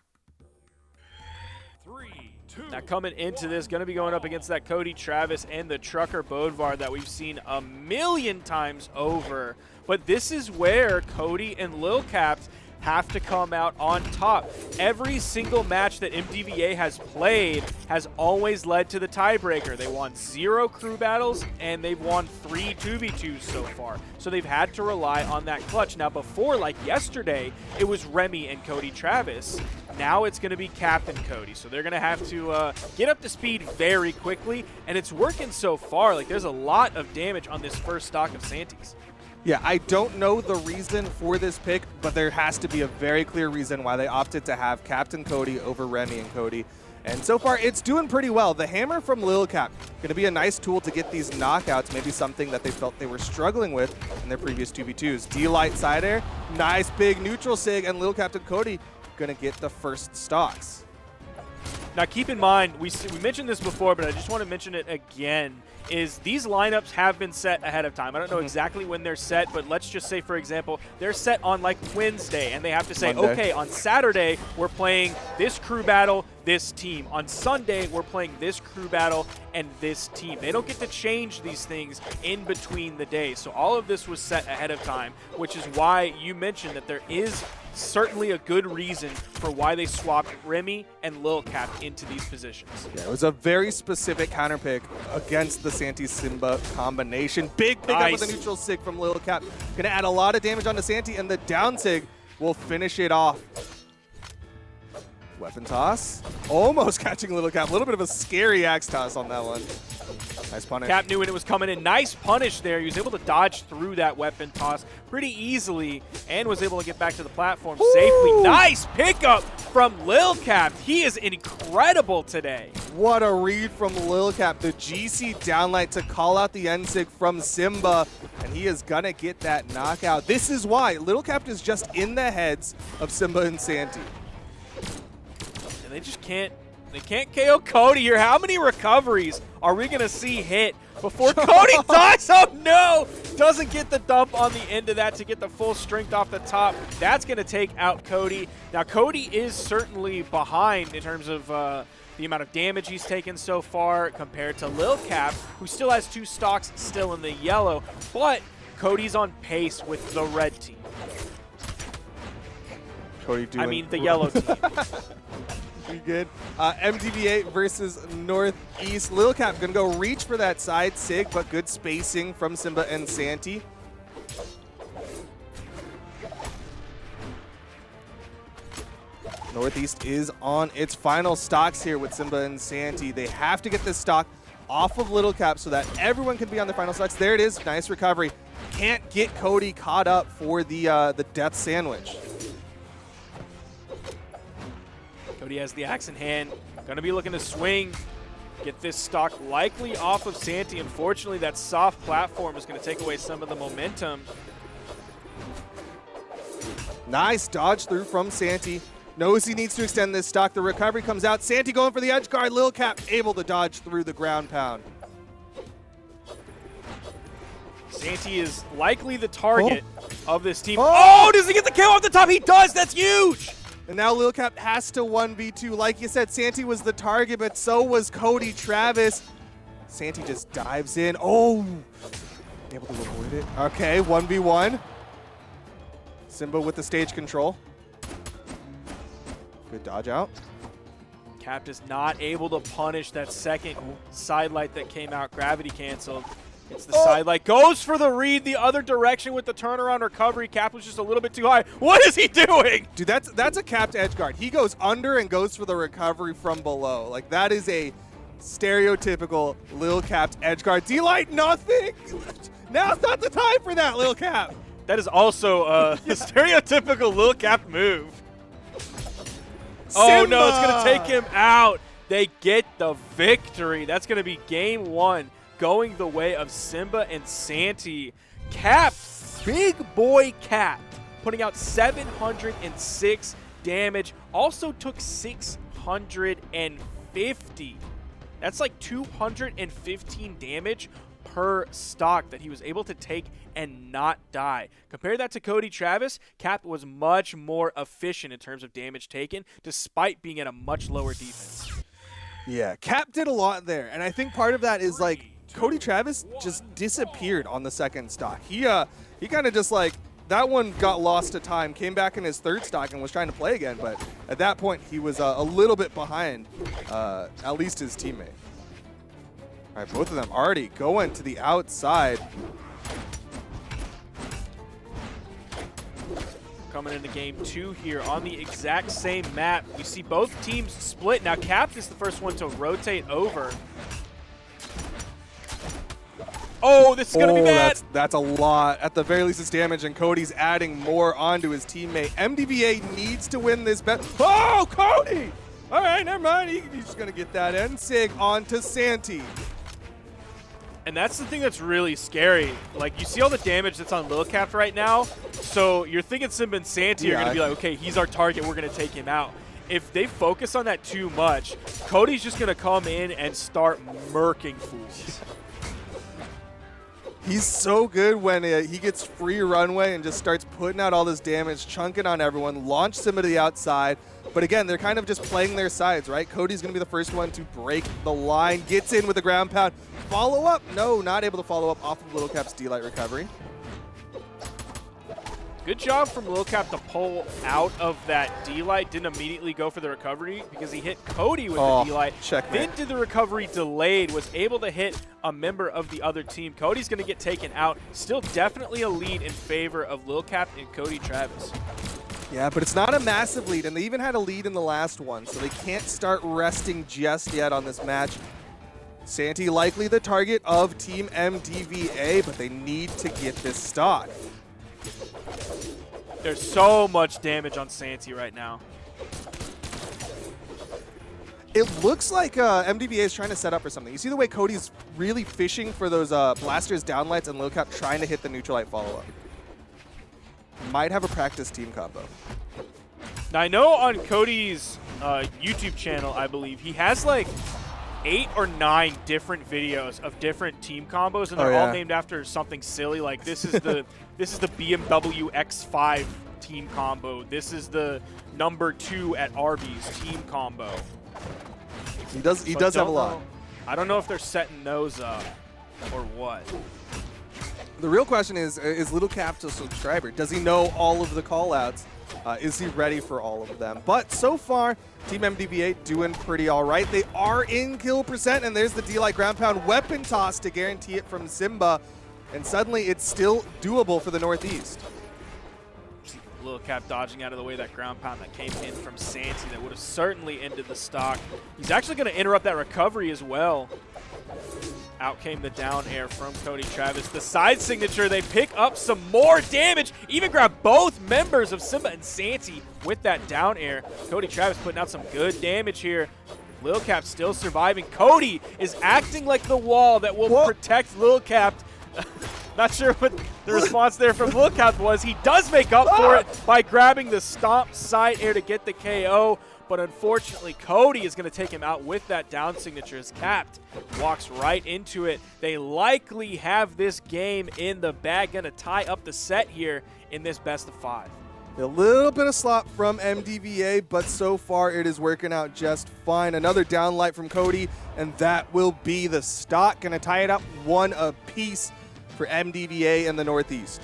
3, 2, Now coming into this, going to be going up against that Cody Travis and the Trucker Bodvar that we've seen a million times over. But this is where Cody and Lil Capped have to come out on top. Every single match that MDVA has played has always led to the tiebreaker. They won 0 crew battles, and they've won 3 2v2s so far. So they've had to rely on that clutch. Now before, like yesterday, it was Remmy and Cody Travis. Now it's going to be Capped and Cody. So they're going to have to get up to speed very quickly, and it's working so far. Like there's a lot of damage on this first stock of Santy's. Yeah, I don't know the reason for this pick, but there has to be a very clear reason why they opted to have Captain Cody over Remmy and Cody. And so far, it's doing pretty well. The hammer from Lil Capped, going to be a nice tool to get these knockouts, maybe something that they felt they were struggling with in their previous 2v2s. D-Light side air, nice big neutral sig, and Lil Capped and Cody going to get the first stocks. Now keep in mind, we mentioned this before, but I just want to mention it again, is these lineups have been set ahead of time. I don't know exactly when they're set, but let's just say, for example, they're set on like Wednesday, and they have to say, Monday. okay, on Saturday, we're playing this crew battle, this team. On Sunday, we're playing this crew battle and this team. They don't get to change these things in between the days. So all of this was set ahead of time, which is why you mentioned that there is certainly a good reason for why they swapped Remmy and Lil Capped into these positions. Yeah, it was a very specific counter pick against the Santy Simba combination. Big pick up with a neutral sig from Lil Capped. Gonna add a lot of damage onto Santy, and the down sig will finish it off. Weapon toss. Almost catching Lil Capped. A little bit of a scary axe toss on that one. Nice punish. Cap knew when it was coming in. Nice punish there. He was able to dodge through that weapon toss pretty easily and was able to get back to the platform safely. Nice pickup from Lil Capped. He is incredible today. What a read from Lil Capped. The GC downlight to call out the N-Sig from Simba, and he is going to get that knockout. This is why Lil Capped is just in the heads of Simba and Santy. And they just can't. They can't KO Cody here. How many recoveries are we going to see hit before Cody dies? Oh, no! Doesn't get the dump on the end of that to get the full strength off the top. That's going to take out Cody. Now, Cody is certainly behind in terms of the amount of damage he's taken so far compared to Lil Capped, who still has 2 stocks still in the yellow. But Cody's on pace with the red team. Cody doing the yellow team. Pretty good. MDVA versus Northeast. Lil Capped gonna go reach for that side sig, but good spacing from Simba and Santy. Northeast is on its final stocks here with Simba and Santy. They have to get this stock off of Lil Capped so that everyone can be on their final stocks. There it is. Nice recovery. Can't get Cody caught up for the death sandwich. Cody has the axe in hand, gonna be looking to swing, get this stock likely off of Santy. Unfortunately, that soft platform is gonna take away some of the momentum. Nice dodge through from Santy. Knows he needs to extend this stock. The recovery comes out. Santy going for the edge guard. Lil Capped able to dodge through the ground pound. Santy is likely the target of this team. Oh, does he get the kill off the top? He does, that's huge! And now Lil Capped has to 1v2. Like you said, Santy was the target, but so was Cody Travis. Santy just dives in. Oh, able to avoid it. Okay, 1v1. Simba with the stage control. Good dodge out. Capped is not able to punish that second sidelight that came out. Gravity canceled. It's the sidelight. Goes for the read the other direction with the turnaround recovery. Capped was just a little bit too high. What is he doing? Dude, that's a Capped edge guard. He goes under and goes for the recovery from below. Like, that is a stereotypical Lil Capped edge guard. D-Light, nothing. Now's not the time for that, Lil Capped. That is also a stereotypical Lil Capped move. Oh, no, it's going to take him out. They get the victory. That's going to be game 1. Going the way of Simba and Santy. Capped, big boy Capped, putting out 706 damage. Also took 650. That's like 215 damage per stock that he was able to take and not die. Compare that to Cody Travis. Capped was much more efficient in terms of damage taken, despite being at a much lower defense. Yeah, Capped did a lot there, and I think part of that is like Cody Travis just disappeared on the second stock. He kind of just like, that one got lost to time, came back in his third stock and was trying to play again, but at that point he was a little bit behind at least his teammate. All right, both of them already going to the outside. Coming into game 2 here on the exact same map. We see both teams split. Now Capped is the first one to rotate over. Oh, this is going to be bad. That's a lot. At the very least, it's damage, and Cody's adding more onto his teammate. MDVA needs to win this bet. Oh, Cody! All right, never mind. He's just going to get that N-Sig onto Santy. And that's the thing that's really scary. Like, you see all the damage that's on Lil Capped right now, so you're thinking Simba and Santy are going to be like, okay, he's our target, we're going to take him out. If they focus on that too much, Cody's just going to come in and start murking fools. He's so good when he gets free runway and just starts putting out all this damage, chunking on everyone, launch Simba to the outside. But again, they're kind of just playing their sides, right? Cody's going to be the first one to break the line, gets in with the ground pound. Follow up? No, not able to follow up off of Lil Capped's D-Light recovery. Good job from Lil Capped to pull out of that D-Light. Didn't immediately go for the recovery because he hit Cody with the D-Light. Then did the recovery delayed, was able to hit a member of the other team. Cody's going to get taken out. Still definitely a lead in favor of Lil Capped and Cody Travis. Yeah, but it's not a massive lead, and they even had a lead in the last one, so they can't start resting just yet on this match. Santy likely the target of Team MDVA, but they need to get this stock. There's so much damage on Santy right now. It looks like MDVA is trying to set up for something. You see the way Cody's really fishing for those blasters downlights and Lil Capped trying to hit the neutral light follow-up. Might have a practice team combo. Now I know on Cody's YouTube channel, I believe, he has like 8 or 9 different videos of different team combos, and they're all named after something silly. Like this is the this is the BMW X5 team combo. This is the #2 at Arby's team combo. He does have a lot. I don't know if they're setting those up or what. The real question is Lil Capped a subscriber? Does he know all of the call-outs? Is he ready for all of them? But so far, Team MDVA doing pretty all right. They are in kill percent, and there's the D-Light ground pound weapon toss to guarantee it from Simba. And suddenly, it's still doable for the Northeast. Lil Capped dodging out of the way that ground pound that came in from Santy that would have certainly ended the stock. He's actually going to interrupt that recovery as well. Out came the down air from Cody Travis. The side signature, they pick up some more damage. Even grab both members of Simba and Santy with that down air. Cody Travis putting out some good damage here. Lil Capped still surviving. Cody is acting like the wall that will protect Lil Capped. Not sure what the response there from Lil Capped was. He does make up for it by grabbing the stomp side air to get the KO. But unfortunately, Cody is going to take him out with that down signature as Capped walks right into it. They likely have this game in the bag, going to tie up the set here in this best of 5. A little bit of slop from MDVA, but so far it is working out just fine. Another down light from Cody, and that will be the stock. Going to tie it up 1 apiece for MDVA in the Northeast.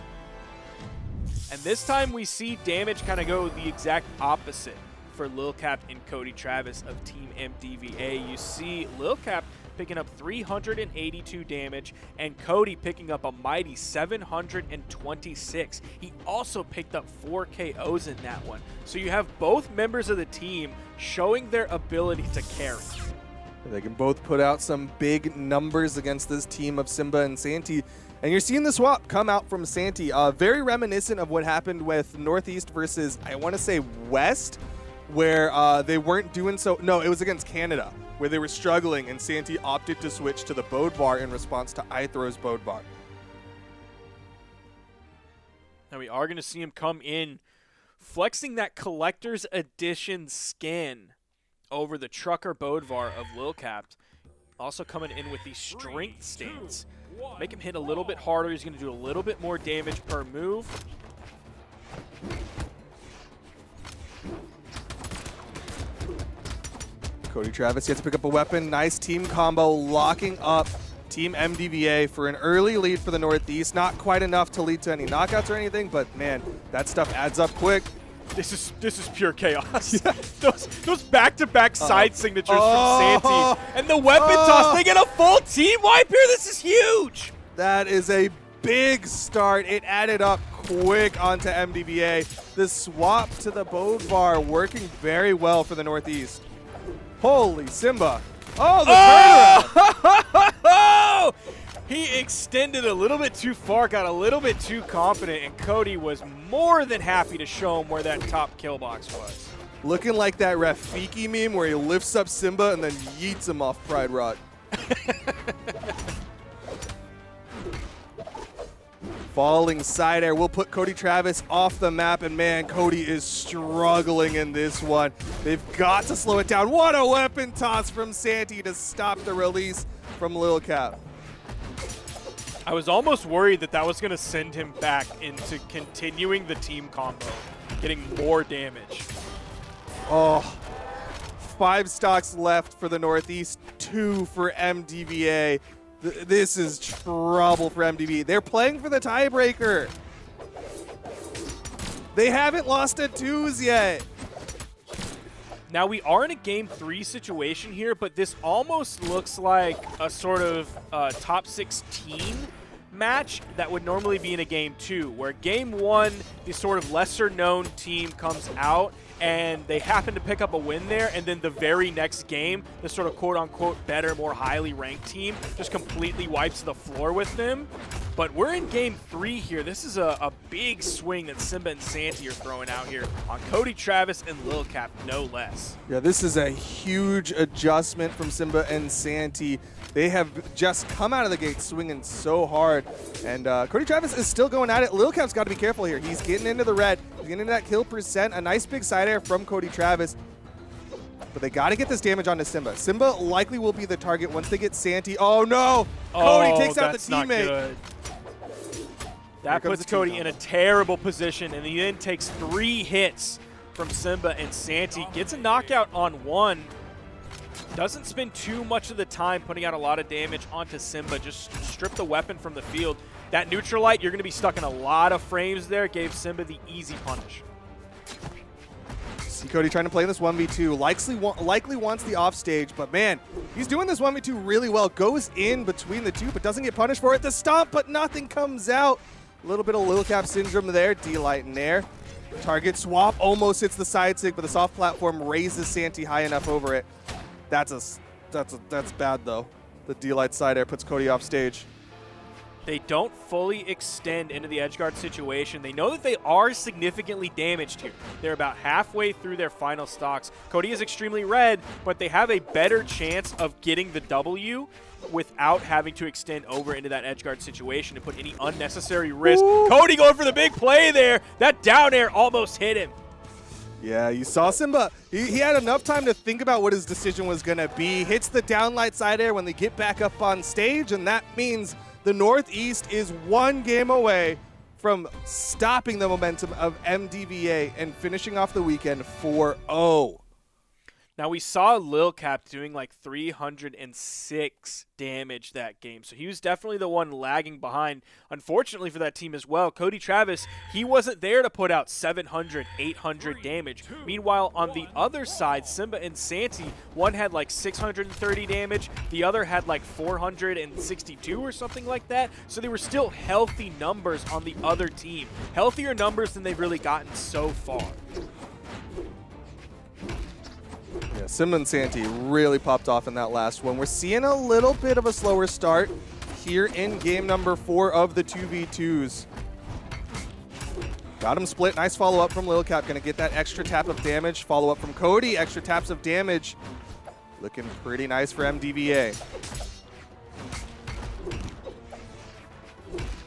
And this time we see damage kind of go the exact opposite for Lil Capped and Cody Travis of Team MDVA. You see Lil Capped picking up 382 damage and Cody picking up a mighty 726. He also picked up 4 KOs in that one. So you have both members of the team showing their ability to carry. They can both put out some big numbers against this team of Simba and Santy. And you're seeing the swap come out from Santy. Very reminiscent of what happened with Northeast versus, I want to say, West, where they weren't doing so. No, it was against Canada, where they were struggling, and Santy opted to switch to the Bode Bar in response to iThrow's Bode Bar. Now we are going to see him come in, flexing that Collector's Edition skin over the Trucker Bode Bar of Lil Capped. Also coming in with the Strength stance. Make him hit a little bit harder. He's going to do a little bit more damage per move. Cody Travis gets to pick up a weapon. Nice team combo, locking up Team MDVA for an early lead for the Northeast. Not quite enough to lead to any knockouts or anything, but man, that stuff adds up quick. This is pure chaos. Yeah. Those back-to-back side signatures from Santy and the weapon toss. They get a full team wipe here. This is huge. That is a big start. It added up quick onto MDVA. The swap to the Bode Bar working very well for the Northeast. Holy Simba. Oh, the turnaround. He extended a little bit too far, got a little bit too confident, and Cody was more than happy to show him where that top kill box was. Looking like that Rafiki meme where he lifts up Simba and then yeets him off Pride Rock. Falling side air will put Cody Travis off the map, and man, Cody is struggling in this one. They've got to slow it down. What a weapon toss from Santy to stop the release from Lil Capped. I was almost worried that was going to send him back into continuing the team combo, getting more damage. Oh, 5 stocks left for the Northeast, 2 for MDVA. This is trouble for MDVA. They're playing for the tiebreaker. They haven't lost at 2s yet. Now, we are in a Game 3 situation here, but this almost looks like a sort of top 16 match that would normally be in a Game 2, where Game 1, the sort of lesser-known team comes out, and they happen to pick up a win there, and then the very next game, the sort of quote-unquote better, more highly ranked team just completely wipes the floor with them. But we're in Game 3 here. This is a big swing that Simba and Santy are throwing out here on Cody Travis and Lil Capped, no less. Yeah, this is a huge adjustment from Simba and Santy. They have just come out of the gate swinging so hard. And Cody Travis is still going at it. Lil Capped's got to be careful here. He's getting into the red. He's getting into that kill percent. A nice big side air from Cody Travis. But they got to get this damage onto Simba. Simba likely will be the target once they get Santy. Oh, no. Cody takes out the teammate. Not good. That puts Cody in a terrible position, and he then takes 3 hits from Simba and Santy. Gets a knockout on 1. Doesn't spend too much of the time putting out a lot of damage onto Simba. Just strip the weapon from the field. That Neutralite, you're going to be stuck in a lot of frames there. Gave Simba the easy punish. See Cody trying to play this 1v2. Likely wants the offstage, but man, he's doing this 1v2 really well. Goes in between the two, but doesn't get punished for it. The stomp, but nothing comes out. A little bit of Lil Capped syndrome there. D-Light in there. Target swap almost hits the side sig, but the soft platform raises Santy high enough over it. That's bad though. The D-Light side air puts Cody off stage. They don't fully extend into the edgeguard situation. They know that they are significantly damaged here. They're about halfway through their final stocks. Cody is extremely red, but they have a better chance of getting the W without having to extend over into that edgeguard situation and put any unnecessary risk. Ooh. Cody going for the big play there. That down air almost hit him. Yeah, you saw Simba. He had enough time to think about what his decision was going to be. Hits the downlight side air when they get back up on stage, and that means the Northeast is 1 game away from stopping the momentum of MDVA and finishing off the weekend 4-0. Now, we saw Lil Capped doing like 306 damage that game, so he was definitely the one lagging behind. Unfortunately for that team as well, Cody Travis, he wasn't there to put out 700, 800 damage. Meanwhile, on the other side, Simba and Santy, one had like 630 damage, the other had like 462 or something like that, so they were still healthy numbers on the other team. Healthier numbers than they've really gotten so far. Yeah, Simba and Santy really popped off in that last one. We're seeing a little bit of a slower start here in game number 4 of the 2v2s. Got him split. Nice follow-up from Lil Capped. Going to get that extra tap of damage. Follow-up from Cody. Extra taps of damage. Looking pretty nice for MDVA.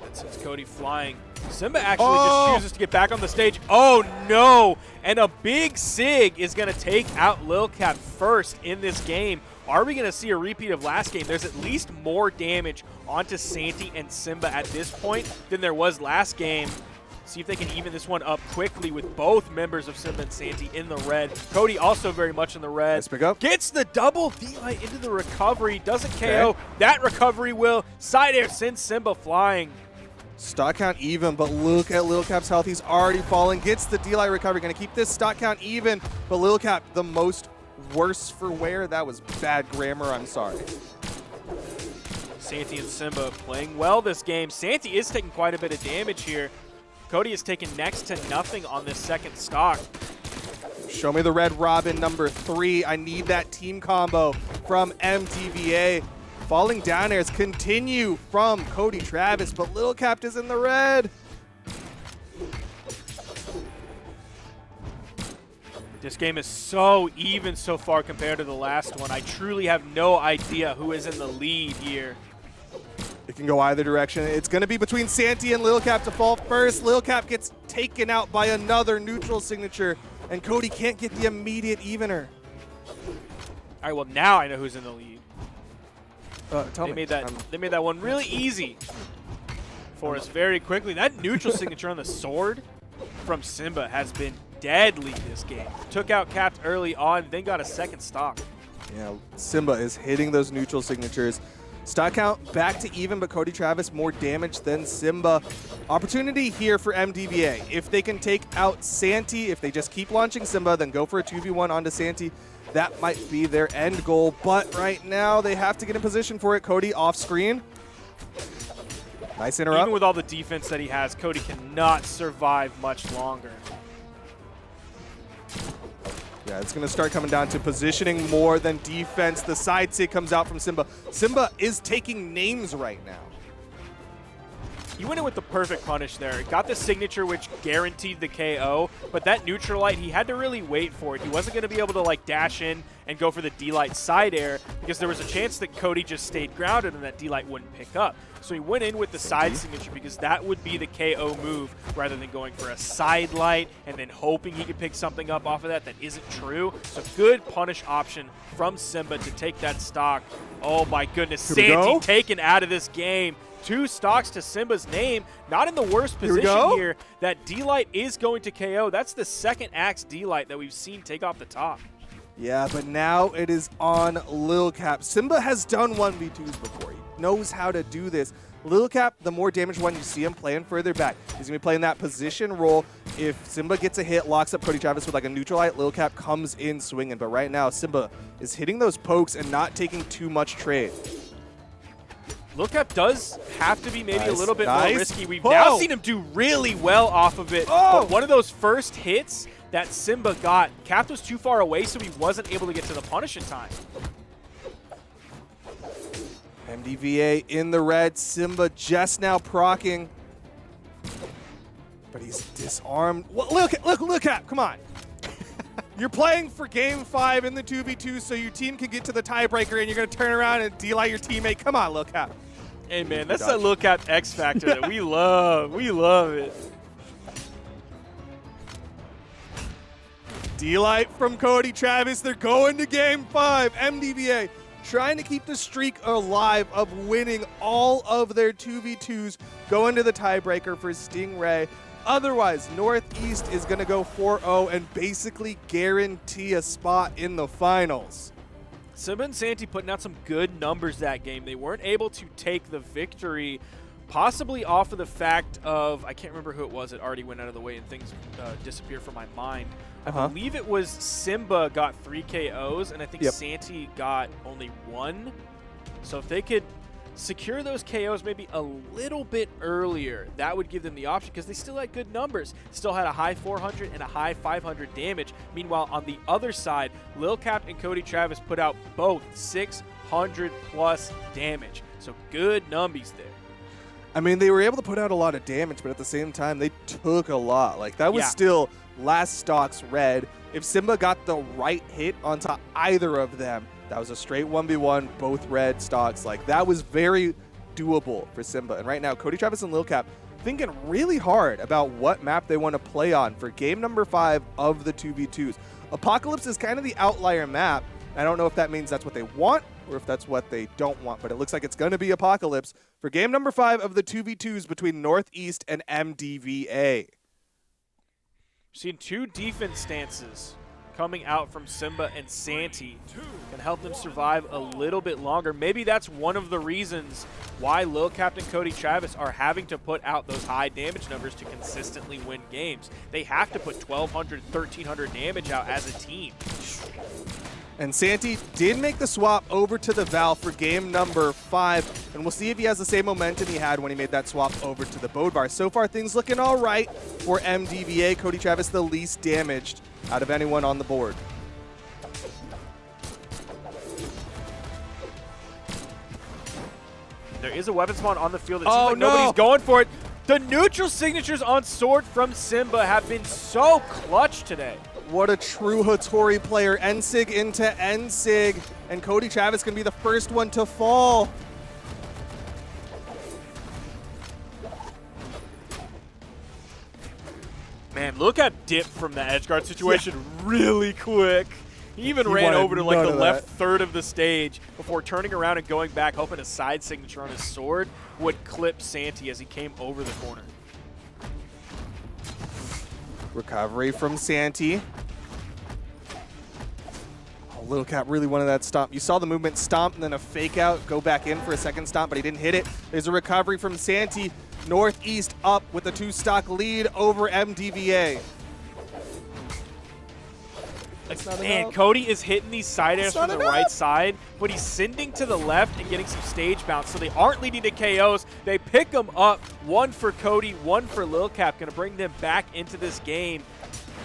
That sends Cody flying. Simba actually just chooses to get back on the stage. Oh, no. And a big SIG is going to take out Lil Capped first in this game. Are we going to see a repeat of last game? There's at least more damage onto Santy and Simba at this point than there was last game. See if they can even this one up quickly with both members of Simba and Santy in the red. Cody also very much in the red. Nice pick up. Gets the double D-Light into the recovery. Doesn't KO. That recovery will. Side air sends Simba flying. Stock count even, but look at Lil Capped's health. He's already falling. Gets the D-Light recovery. Going to keep this stock count even, but Lil Capped the most worse for wear. That was bad grammar. I'm sorry. Santy and Simba playing well this game. Santy is taking quite a bit of damage here. Cody is taking next to nothing on this second stock. Show me the red Robin number 3. I need that team combo from MDVA. Falling down airs continue from Cody Travis, but Lil Capped is in the red. This game is so even so far compared to the last one. I truly have no idea who is in the lead here. It can go either direction. It's going to be between Santy and Lil Capped to fall first. Lil Capped gets taken out by another neutral signature, and Cody can't get the immediate evener. All right, well, now I know who's in the lead. They made that one really easy for us very quickly. That neutral signature on the sword from Simba has been deadly this game. Took out Capped early on, then got a second stock. Yeah, Simba is hitting those neutral signatures. Stock count back to even, but Cody Travis more damage than Simba. Opportunity here for MDVA. If they can take out Santy, if they just keep launching Simba, then go for a 2v1 onto Santy, that might be their end goal. But right now, they have to get in position for it. Cody off screen. Nice interrupt. Even with all the defense that he has, Cody cannot survive much longer. Yeah, it's going to start coming down to positioning more than defense. The side sig comes out from Simba. Simba is taking names right now. He went in with the perfect punish there. Got the signature, which guaranteed the KO, but that neutral light, he had to really wait for it. He wasn't going to be able to like dash in and go for the D-light side air because there was a chance that Cody just stayed grounded and that D-light wouldn't pick up. So he went in with the side signature because that would be the KO move rather than going for a side light and then hoping he could pick something up off of that that isn't true. So good punish option from Simba to take that stock. Oh my goodness, Santy taken out of this game. 2 stocks to Simba's name. Not in the worst position here. That D-light is going to KO. That's the second axe D-light that we've seen take off the top. Yeah, but now it is on Lil Capped. Simba has done 1v2s before. He knows how to do this. Lil Capped, the more damaged one, you see him playing further back. He's going to be playing that position role. If Simba gets a hit, locks up Cody Travis with like a neutral light, Lil Capped comes in swinging. But right now, Simba is hitting those pokes and not taking too much trade. Lil Capped does have to be maybe a little bit more risky. We've now seen him do really well off of it. But one of those first hits that Simba got, Capped was too far away, so he wasn't able to get to the punish in time. MDVA in the red. Simba just now proccing. But he's disarmed. Well, Lil Capped, come on. You're playing for Game 5 in the 2v2 so your team can get to the tiebreaker and you're going to turn around and D-light your teammate. Come on, Lil Capped. Hey, man, that's that Lil Capped X factor that we love. We love it. D-light from Cody Travis. They're going to Game 5. MDVA trying to keep the streak alive of winning all of their 2v2s, going to the tiebreaker for Stingray. Otherwise, Northeast is going to go 4-0 and basically guarantee a spot in the finals. Simba and Santy putting out some good numbers that game. They weren't able to take the victory, possibly off of the fact of, I can't remember who it was, it already went out of the way and things disappear from my mind. I believe it was Simba got 3 KOs, and I think Santy got only 1. So if they could secure those KOs maybe a little bit earlier, that would give them the option because they still had good numbers. Still had a high 400 and a high 500 damage. Meanwhile, on the other side, Lil Capped and Cody Travis put out both 600 plus damage. So good numbies there. I mean, they were able to put out a lot of damage, but at the same time, they took a lot. Like, that was still last stock's red. If Simba got the right hit onto either of them, that was a straight 1v1, both red stocks. Like, that was very doable for Simba. And right now, Cody Travis and Lil Capped thinking really hard about what map they want to play on for game number 5 of the 2v2s. Apocalypse is kind of the outlier map. I don't know if that means that's what they want or if that's what they don't want, but it looks like it's going to be Apocalypse for game number 5 of the 2v2s between Northeast and MDVA. Seeing 2 defense stances coming out from Simba and Santy can help them survive a little bit longer. Maybe that's one of the reasons why Lil Capped and Cody Travis are having to put out those high damage numbers to consistently win games. They have to put 1,200, 1,300 damage out as a team. And Santy did make the swap over to the Val for game number 5, and we'll see if he has the same momentum he had when he made that swap over to the Bodvar. So far, things looking all right for MDVA. Cody Travis, the least damaged out of anyone on the board. There is a weapon spawn on the field. It seems like nobody's going for it. The neutral signatures on sword from Simba have been so clutch today. What a true Hattori player. Ensig into Ensig. And Cody Travis can be the first one to fall. Man, look at dip from the edge guard situation really quick. He even ran over to like the left third of the stage before turning around and going back, hoping a side signature on his sword would clip Santy as he came over the corner. Recovery from Santy. Lil Capped really wanted that stomp. You saw the movement, stomp, and then a fake out, go back in for a second stomp, but he didn't hit it. There's a recovery from Santy. Northeast up with a 2-stock lead over MDVA. Man, Cody is hitting these side airs from the right side, but he's sending to the left and getting some stage bounce, so they aren't leading to KOs. They pick them up, one for Cody, one for Lil Capped, going to bring them back into this game.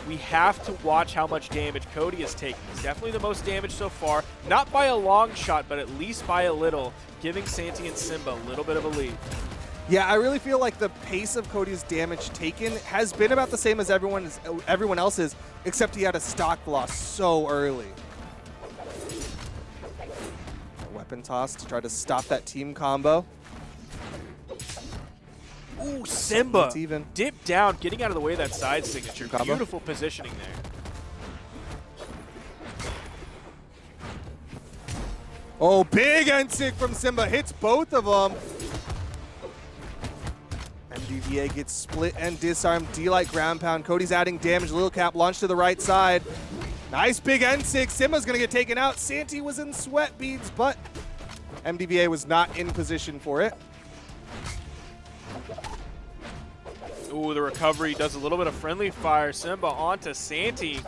We have to watch how much damage Cody is taking. He's definitely the most damage so far, not by a long shot, but at least by a little, giving Santy and Simba a little bit of a lead. Yeah, I really feel like the pace of Cody's damage taken has been about the same as everyone else's, except he had a stock loss so early. Weapon toss to try to stop that team combo. Ooh, Simba even. Dip down, getting out of the way of that side signature. Combo. Beautiful positioning there. Oh, big N-sig from Simba. Hits both of them. MDVA gets split and disarmed. D-Light ground pound. Cody's adding damage. Lil Capped launched to the right side. Nice big N-sig. Simba's going to get taken out. Santy was in sweat beads, but MDVA was not in position for it. Ooh, the recovery does a little bit of friendly fire. Simba onto Santy.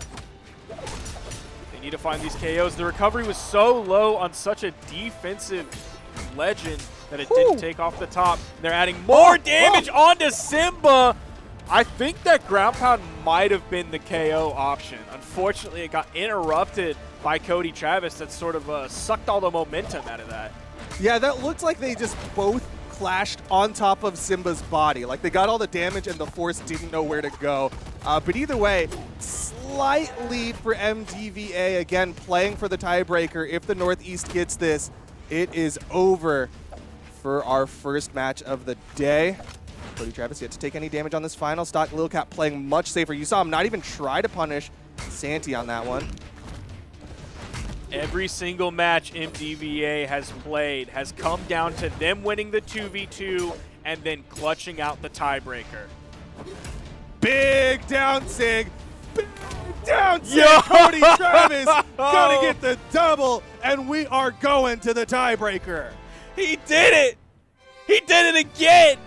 They need to find these KOs. The recovery was so low on such a defensive legend that it didn't take off the top. They're adding more damage onto Simba. I think that ground pound might have been the KO option. Unfortunately, it got interrupted by Cody Travis. That sort of sucked all the momentum out of that. Yeah, that looked like they just both clashed on top of Simba's body. Like they got all the damage and the force didn't know where to go. But either way, slight lead for MDVA. Again, playing for the tiebreaker. If the Northeast gets this, it is over for our first match of the day. Cody Travis yet to take any damage on this final stock. Lil Capped playing much safer. You saw him not even try to punish Santy on that one. Every single match MDVA has played has come down to them winning the 2v2 and then clutching out the tiebreaker. Big down sig. Big down sig. Cody Travis gonna get the double, and we are going to the tiebreaker. He did it! He did it again!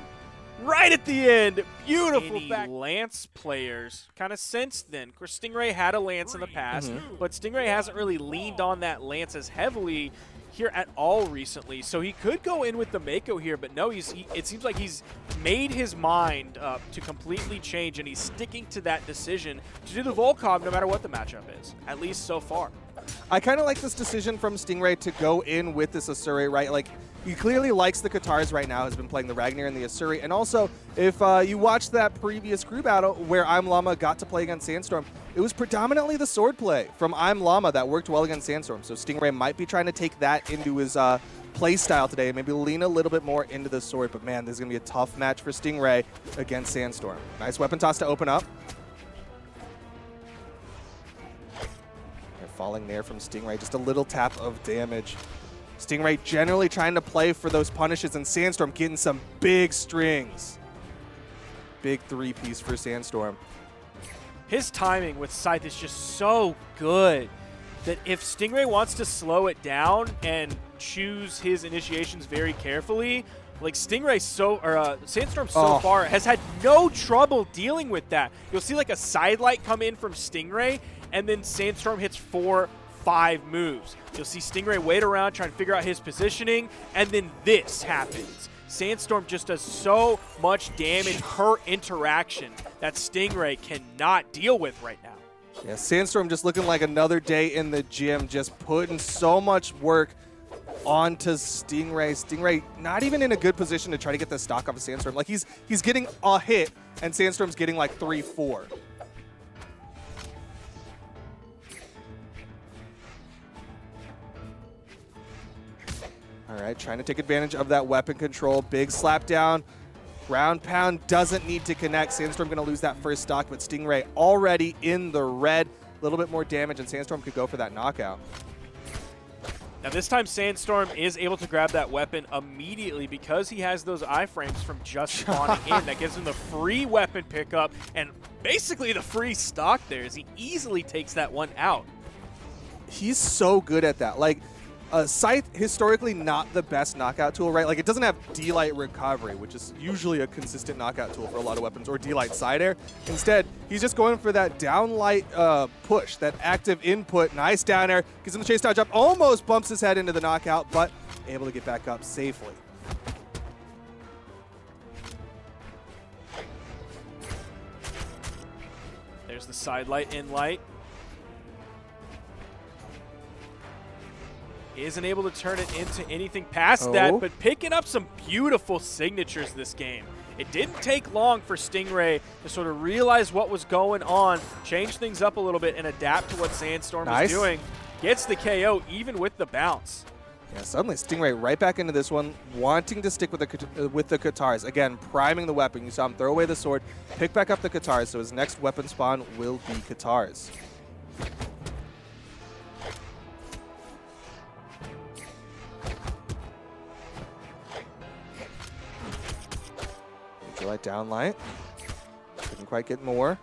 Right at the end. Beautiful back. Lance players kind of since then. Of course, Stingray had a Lance in the past, but Stingray hasn't really leaned on that Lance as heavily here at all recently. So he could go in with the Mako here, but no, it seems like he's made his mind up to completely change, and he's sticking to that decision to do the Volkov no matter what the matchup is, at least so far. I kind of like this decision from Stingray to go in with this Asuri, right? Like, he clearly likes the Katars right now, has been playing the Ragnar and the Asuri. And also, if you watched that previous crew battle where ImLlama got to play against Sandstorm, it was predominantly the sword play from ImLlama that worked well against Sandstorm. So Stingray might be trying to take that into his play style today, and maybe lean a little bit more into the sword. But man, this is going to be a tough match for Stingray against Sandstorm. Nice weapon toss to open up. They're falling there from Stingray, just a little tap of damage. Stingray generally trying to play for those punishes, and Sandstorm getting some big strings. Big three-piece for Sandstorm. His timing with Scythe is just so good that if Stingray wants to slow it down and choose his initiations very carefully, like Sandstorm so far has had no trouble dealing with that. You'll see like a side light come in from Stingray, and then Sandstorm hits 4-5 moves. You'll see Stingray wait around, trying to figure out his positioning, and then this happens. Sandstorm just does so much damage per interaction that Stingray cannot deal with right now. Yeah, Sandstorm just looking like another day in the gym, just putting so much work onto Stingray. Stingray not even in a good position to try to get the stock off of Sandstorm. Like he's getting a hit, and Sandstorm's getting like 3-4. All right, trying to take advantage of that weapon control. Big slap down. Ground pound doesn't need to connect. Sandstorm going to lose that first stock, but Stingray already in the red. A little bit more damage, and Sandstorm could go for that knockout. Now this time Sandstorm is able to grab that weapon immediately because he has those iframes from just spawning in. That gives him the free weapon pickup and basically the free stock there as he easily takes that one out. he's so good at that. Like, Scythe, historically not the best knockout tool, right? Like, it doesn't have D-Light recovery, which is usually a consistent knockout tool for a lot of weapons, or D-Light side air. Instead, he's just going for that down-light push, that active input. Nice down air, gives him the chase dodge up, almost bumps his head into the knockout, but able to get back up safely. There's the side light, in light. Isn't able to turn it into anything past that, but picking up some beautiful signatures this game. It didn't take long for Stingray to sort of realize what was going on, change things up a little bit, and adapt to what Sandstorm is doing. Gets the KO even with the bounce. Yeah, suddenly Stingray right back into this one, wanting to stick with the Katars. Again, priming the weapon. You saw him throw away the sword, pick back up the Katars, so his next weapon spawn will be Katars. Light down light. Couldn't quite get more.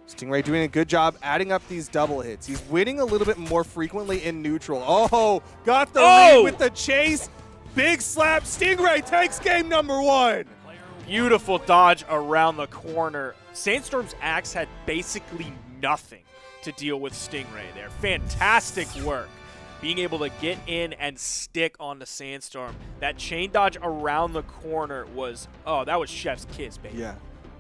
Stingray doing a good job adding up these double hits. He's winning a little bit more frequently in neutral. Oh, got the read with the chase. Big slap. Stingray takes game number 1. Beautiful dodge around the corner. Sandstorm's axe had basically nothing to deal with Stingray there. Fantastic work. Being able to get in and stick on the Sandstorm. That chain dodge around the corner was, that was chef's kiss, baby. Yeah,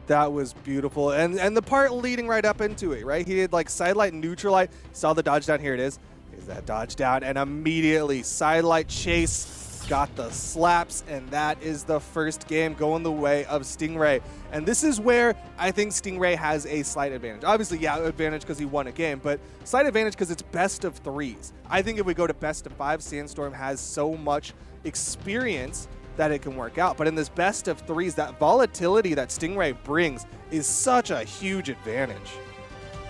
that was beautiful. And the part leading right up into it, right? He did like side light, neutral light. Saw the dodge down. Here it is. Here's that dodge down. And immediately side light chase. Got the slaps, and that is the first game going the way of Stingray. And this is where I think Stingray has a slight advantage. Obviously, yeah, advantage because he won a game, but slight advantage because it's best of 3s. I think if we go to best of 5, Sandstorm has so much experience that it can work out. But in this best of 3s, that volatility that Stingray brings is such a huge advantage.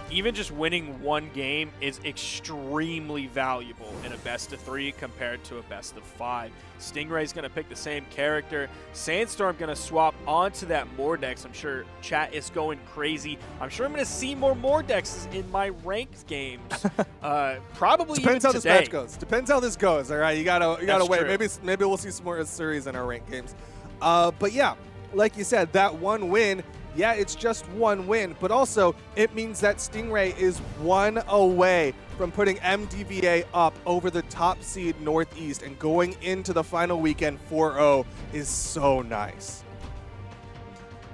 Even just winning one game is extremely valuable in a best of 3 compared to a best of 5. Stingray's going to pick the same character. Sandstorm going to swap onto that Mordex. I'm sure chat is going crazy. I'm sure I'm going to see more Mordexes in my ranked games. Probably Depends even how today. this match goes. Depends how this goes. All right, you gotta wait. True. Maybe we'll see some more series in our ranked games. But yeah, like you said, that one win. Yeah, it's just one win, but also it means that Stingray is 1 away from putting MDVA up over the top seed Northeast, and going into the final weekend 4-0 is so nice.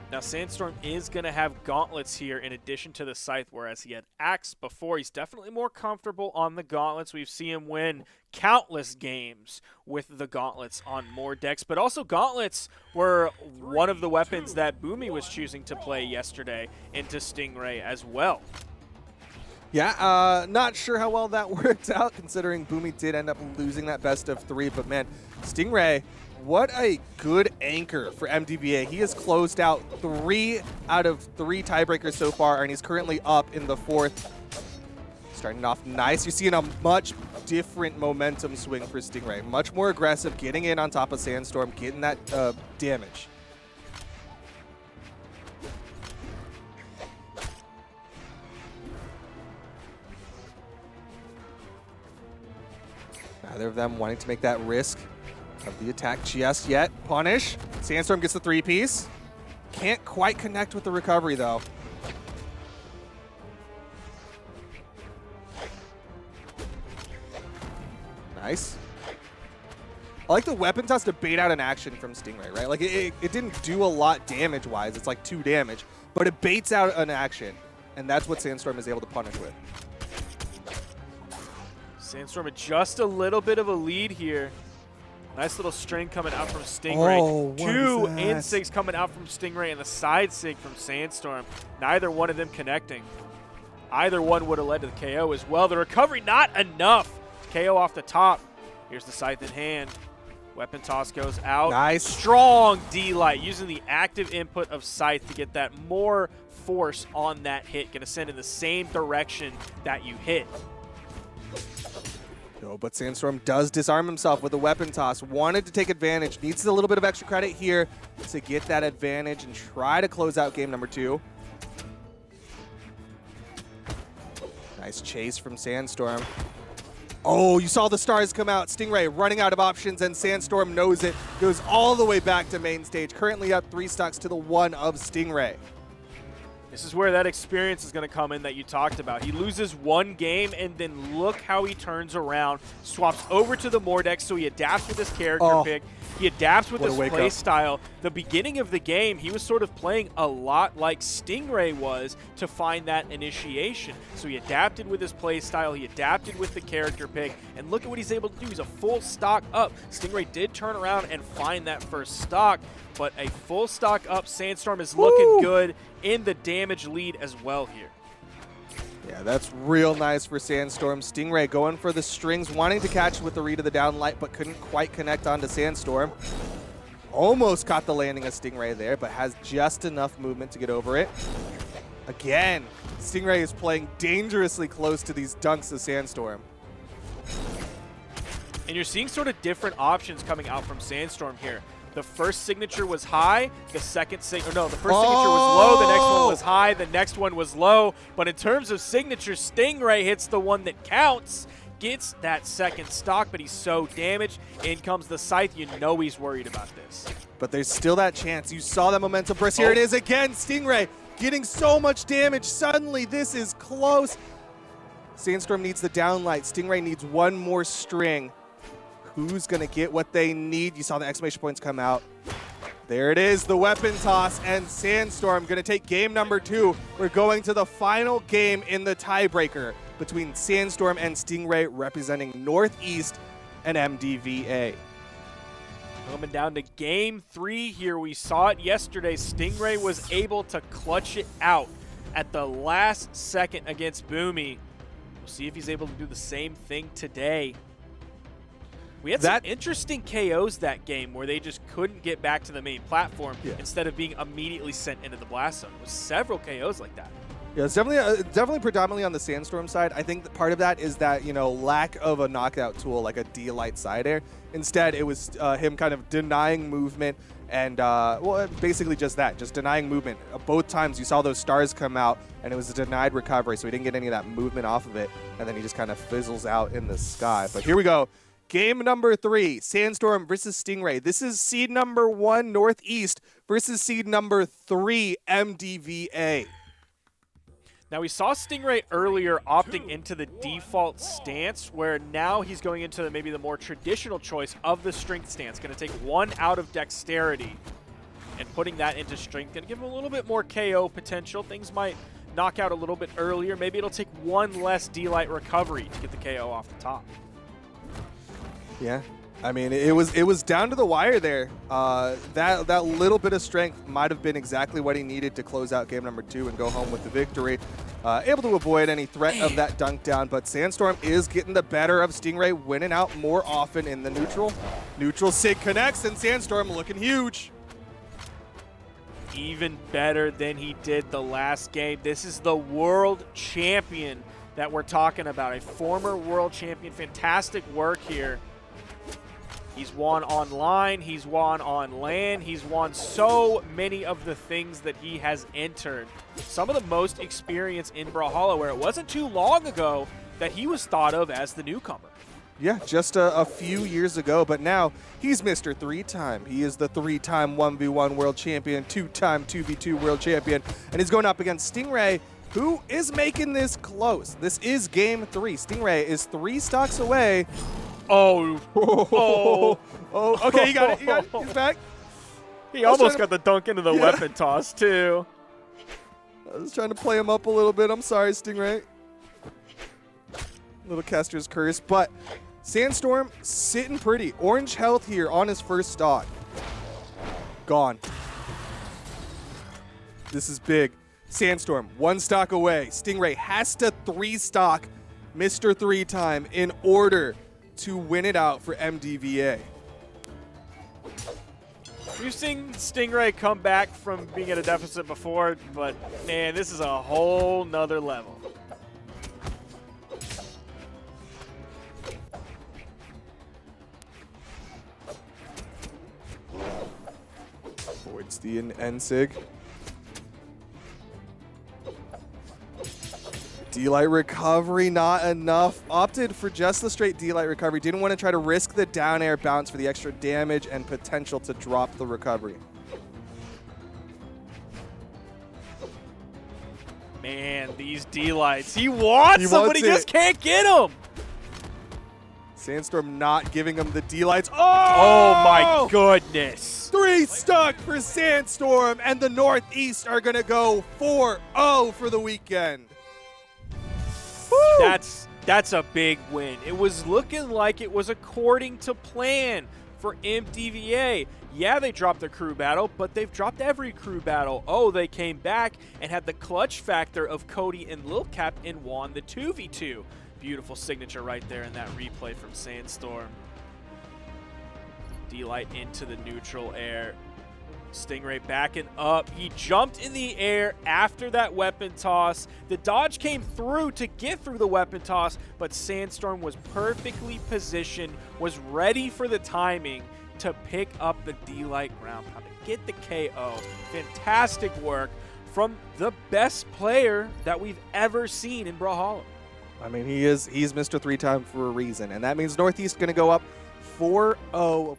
Now, Sandstorm is going to have gauntlets here in addition to the Scythe, whereas he had Axe before. He's definitely more comfortable on the gauntlets. We've seen him win countless games with the gauntlets on Mordex, but also gauntlets were one of the weapons that Boomy was choosing to play yesterday into Stingray as well. Yeah, not sure how well that worked out, considering Boomy did end up losing that best of 3, but man, Stingray, what a good anchor for MDVA. He has closed out 3 out of 3 tiebreakers so far, and he's currently up in the 4th. Starting off nice. You're seeing a much different momentum swing for Stingray. Much more aggressive, getting in on top of Sandstorm, getting that damage. Neither of them wanting to make that risk of the attack just yet. Punish. Sandstorm gets the 3-piece. Can't quite connect with the recovery, though. Nice. I like the weapon toss to bait out an action from Stingray, right? Like, it didn't do a lot damage-wise. It's like 2 damage. But it baits out an action, and that's what Sandstorm is able to punish with. Sandstorm with just a little bit of a lead here. Nice little string coming out from Stingray. Oh, 2 in-sigs coming out from Stingray and the side sig from Sandstorm. Neither one of them connecting. Either one would have led to the KO as well. The recovery not enough. KO off the top. Here's the Scythe in hand. Weapon toss goes out. Nice. Strong D-Light using the active input of Scythe to get that more force on that hit. Going to send in the same direction that you hit. No, but Sandstorm does disarm himself with a weapon toss. Wanted to take advantage. Needs a little bit of extra credit here to get that advantage and try to close out game number 2. Nice chase from Sandstorm. Oh, you saw the stars come out. Stingray running out of options, and Sandstorm knows it. Goes all the way back to main stage. Currently up 3 stocks to the 1 of Stingray. This is where that experience is going to come in that you talked about. He loses one game, and then look how he turns around, swaps over to the Mordex, so he adapts with his character pick. He adapts with his play style. The beginning of the game, he was sort of playing a lot like Stingray was to find that initiation. So he adapted with his play style. He adapted with the character pick. And look at what he's able to do. He's a full stock up. Stingray did turn around and find that first stock, but a full stock up, Sandstorm is looking good in the damage lead as well here. Yeah, that's real nice for Sandstorm. Stingray going for the strings, wanting to catch with the read of the down light, but couldn't quite connect onto Sandstorm. Almost caught the landing of Stingray there, but has just enough movement to get over it. Again, Stingray is playing dangerously close to these dunks of Sandstorm. And you're seeing sort of different options coming out from Sandstorm here. The first signature was high, the second signature was low, the next one was high, the next one was low. But in terms of signatures, Stingray hits the one that counts, gets that second stock, but he's so damaged. In comes the Scythe. You know he's worried about this. But there's still that chance. You saw that momentum burst. Here it is again. Stingray getting so much damage. Suddenly, this is close. Sandstorm needs the downlight. Stingray needs one more string. Who's going to get what they need? You saw the exclamation points come out. There it is, the weapon toss, and Sandstorm going to take game number 2. We're going to the final game in the tiebreaker between Sandstorm and Stingray, representing Northeast and MDVA. Coming down to game 3 here. We saw it yesterday. Stingray was able to clutch it out at the last second against Boomy. We'll see if he's able to do the same thing today. We had some interesting KOs that game where they just couldn't get back to the main platform instead of being immediately sent into the blast zone. There was several KOs like that. Yeah, it's definitely predominantly on the Sandstorm side. I think that part of that is that, you know, lack of a knockout tool like a D-Light side air. Instead, it was him kind of denying movement and, well, basically just that, just denying movement. Both times you saw those stars come out and it was a denied recovery, so he didn't get any of that movement off of it, and then he just kind of fizzles out in the sky. But here we go. Game number 3, Sandstorm versus Stingray. This is seed number 1, Northeast, versus seed number 3, MDVA. Now, we saw Stingray earlier opting into the default stance, where now he's going into maybe the more traditional choice of the strength stance. Going to take 1 out of dexterity and putting that into strength. Going to give him a little bit more KO potential. Things might knock out a little bit earlier. Maybe it'll take 1 less D-Light recovery to get the KO off the top. Yeah, I mean, it was down to the wire there. That little bit of strength might have been exactly what he needed to close out game number 2 and go home with the victory. Able to avoid any threat of that dunk down, but Sandstorm is getting the better of Stingray, winning out more often in the neutral. Neutral sig connects, and Sandstorm looking huge. Even better than he did the last game. This is the world champion that we're talking about, a former world champion. Fantastic work here. He's won online, he's won on land, he's won so many of the things that he has entered. Some of the most experience in Brawlhalla, where it wasn't too long ago that he was thought of as the newcomer. Yeah, just a few years ago, but now he's Mr. 3-time. He is the 3-time 1v1 world champion, 2-time 2v2 world champion, and he's going up against Stingray, who is making this close. This is game 3. Stingray is 3 stocks away. Oh. Okay, you got it. He's back. He almost got the dunk into the weapon toss, too. I was trying to play him up a little bit. I'm sorry, Stingray. Little caster's curse, but Sandstorm sitting pretty. Orange health here on his first stock. Gone. This is big. Sandstorm, 1 stock away. Stingray has to 3 stock Mr. 3-time in order to win it out for MDVA. We've seen Stingray come back from being at a deficit before, but man, this is a whole nother level. Avoids the N-Sig. D-Light recovery, not enough. Opted for just the straight D-Light recovery. Didn't want to try to risk the down air bounce for the extra damage and potential to drop the recovery. Man, these D-Lights. He wants them, but he just can't get them. Sandstorm not giving him the D-Lights. Oh my goodness. 3 stuck for Sandstorm, and the Northeast are going to go 4-0 for the weekend. Woo! That's a big win. It was looking like it was according to plan for MDVA. Yeah, they dropped the crew battle, but they've dropped every crew battle. Oh, they came back and had the clutch factor of Cody and Lil Capped and won the 2v2. Beautiful signature right there in that replay from Sandstorm. D-Light into the neutral air. Stingray backing up. He jumped in the air after that weapon toss. The dodge came through to get through the weapon toss, but Sandstorm was perfectly positioned, was ready for the timing to pick up the D-Light ground pound, to get the KO. Fantastic work from the best player that we've ever seen in Brawlhalla. I mean, he's Mr. 3-time for a reason, and that means Northeast going to go up 4-0.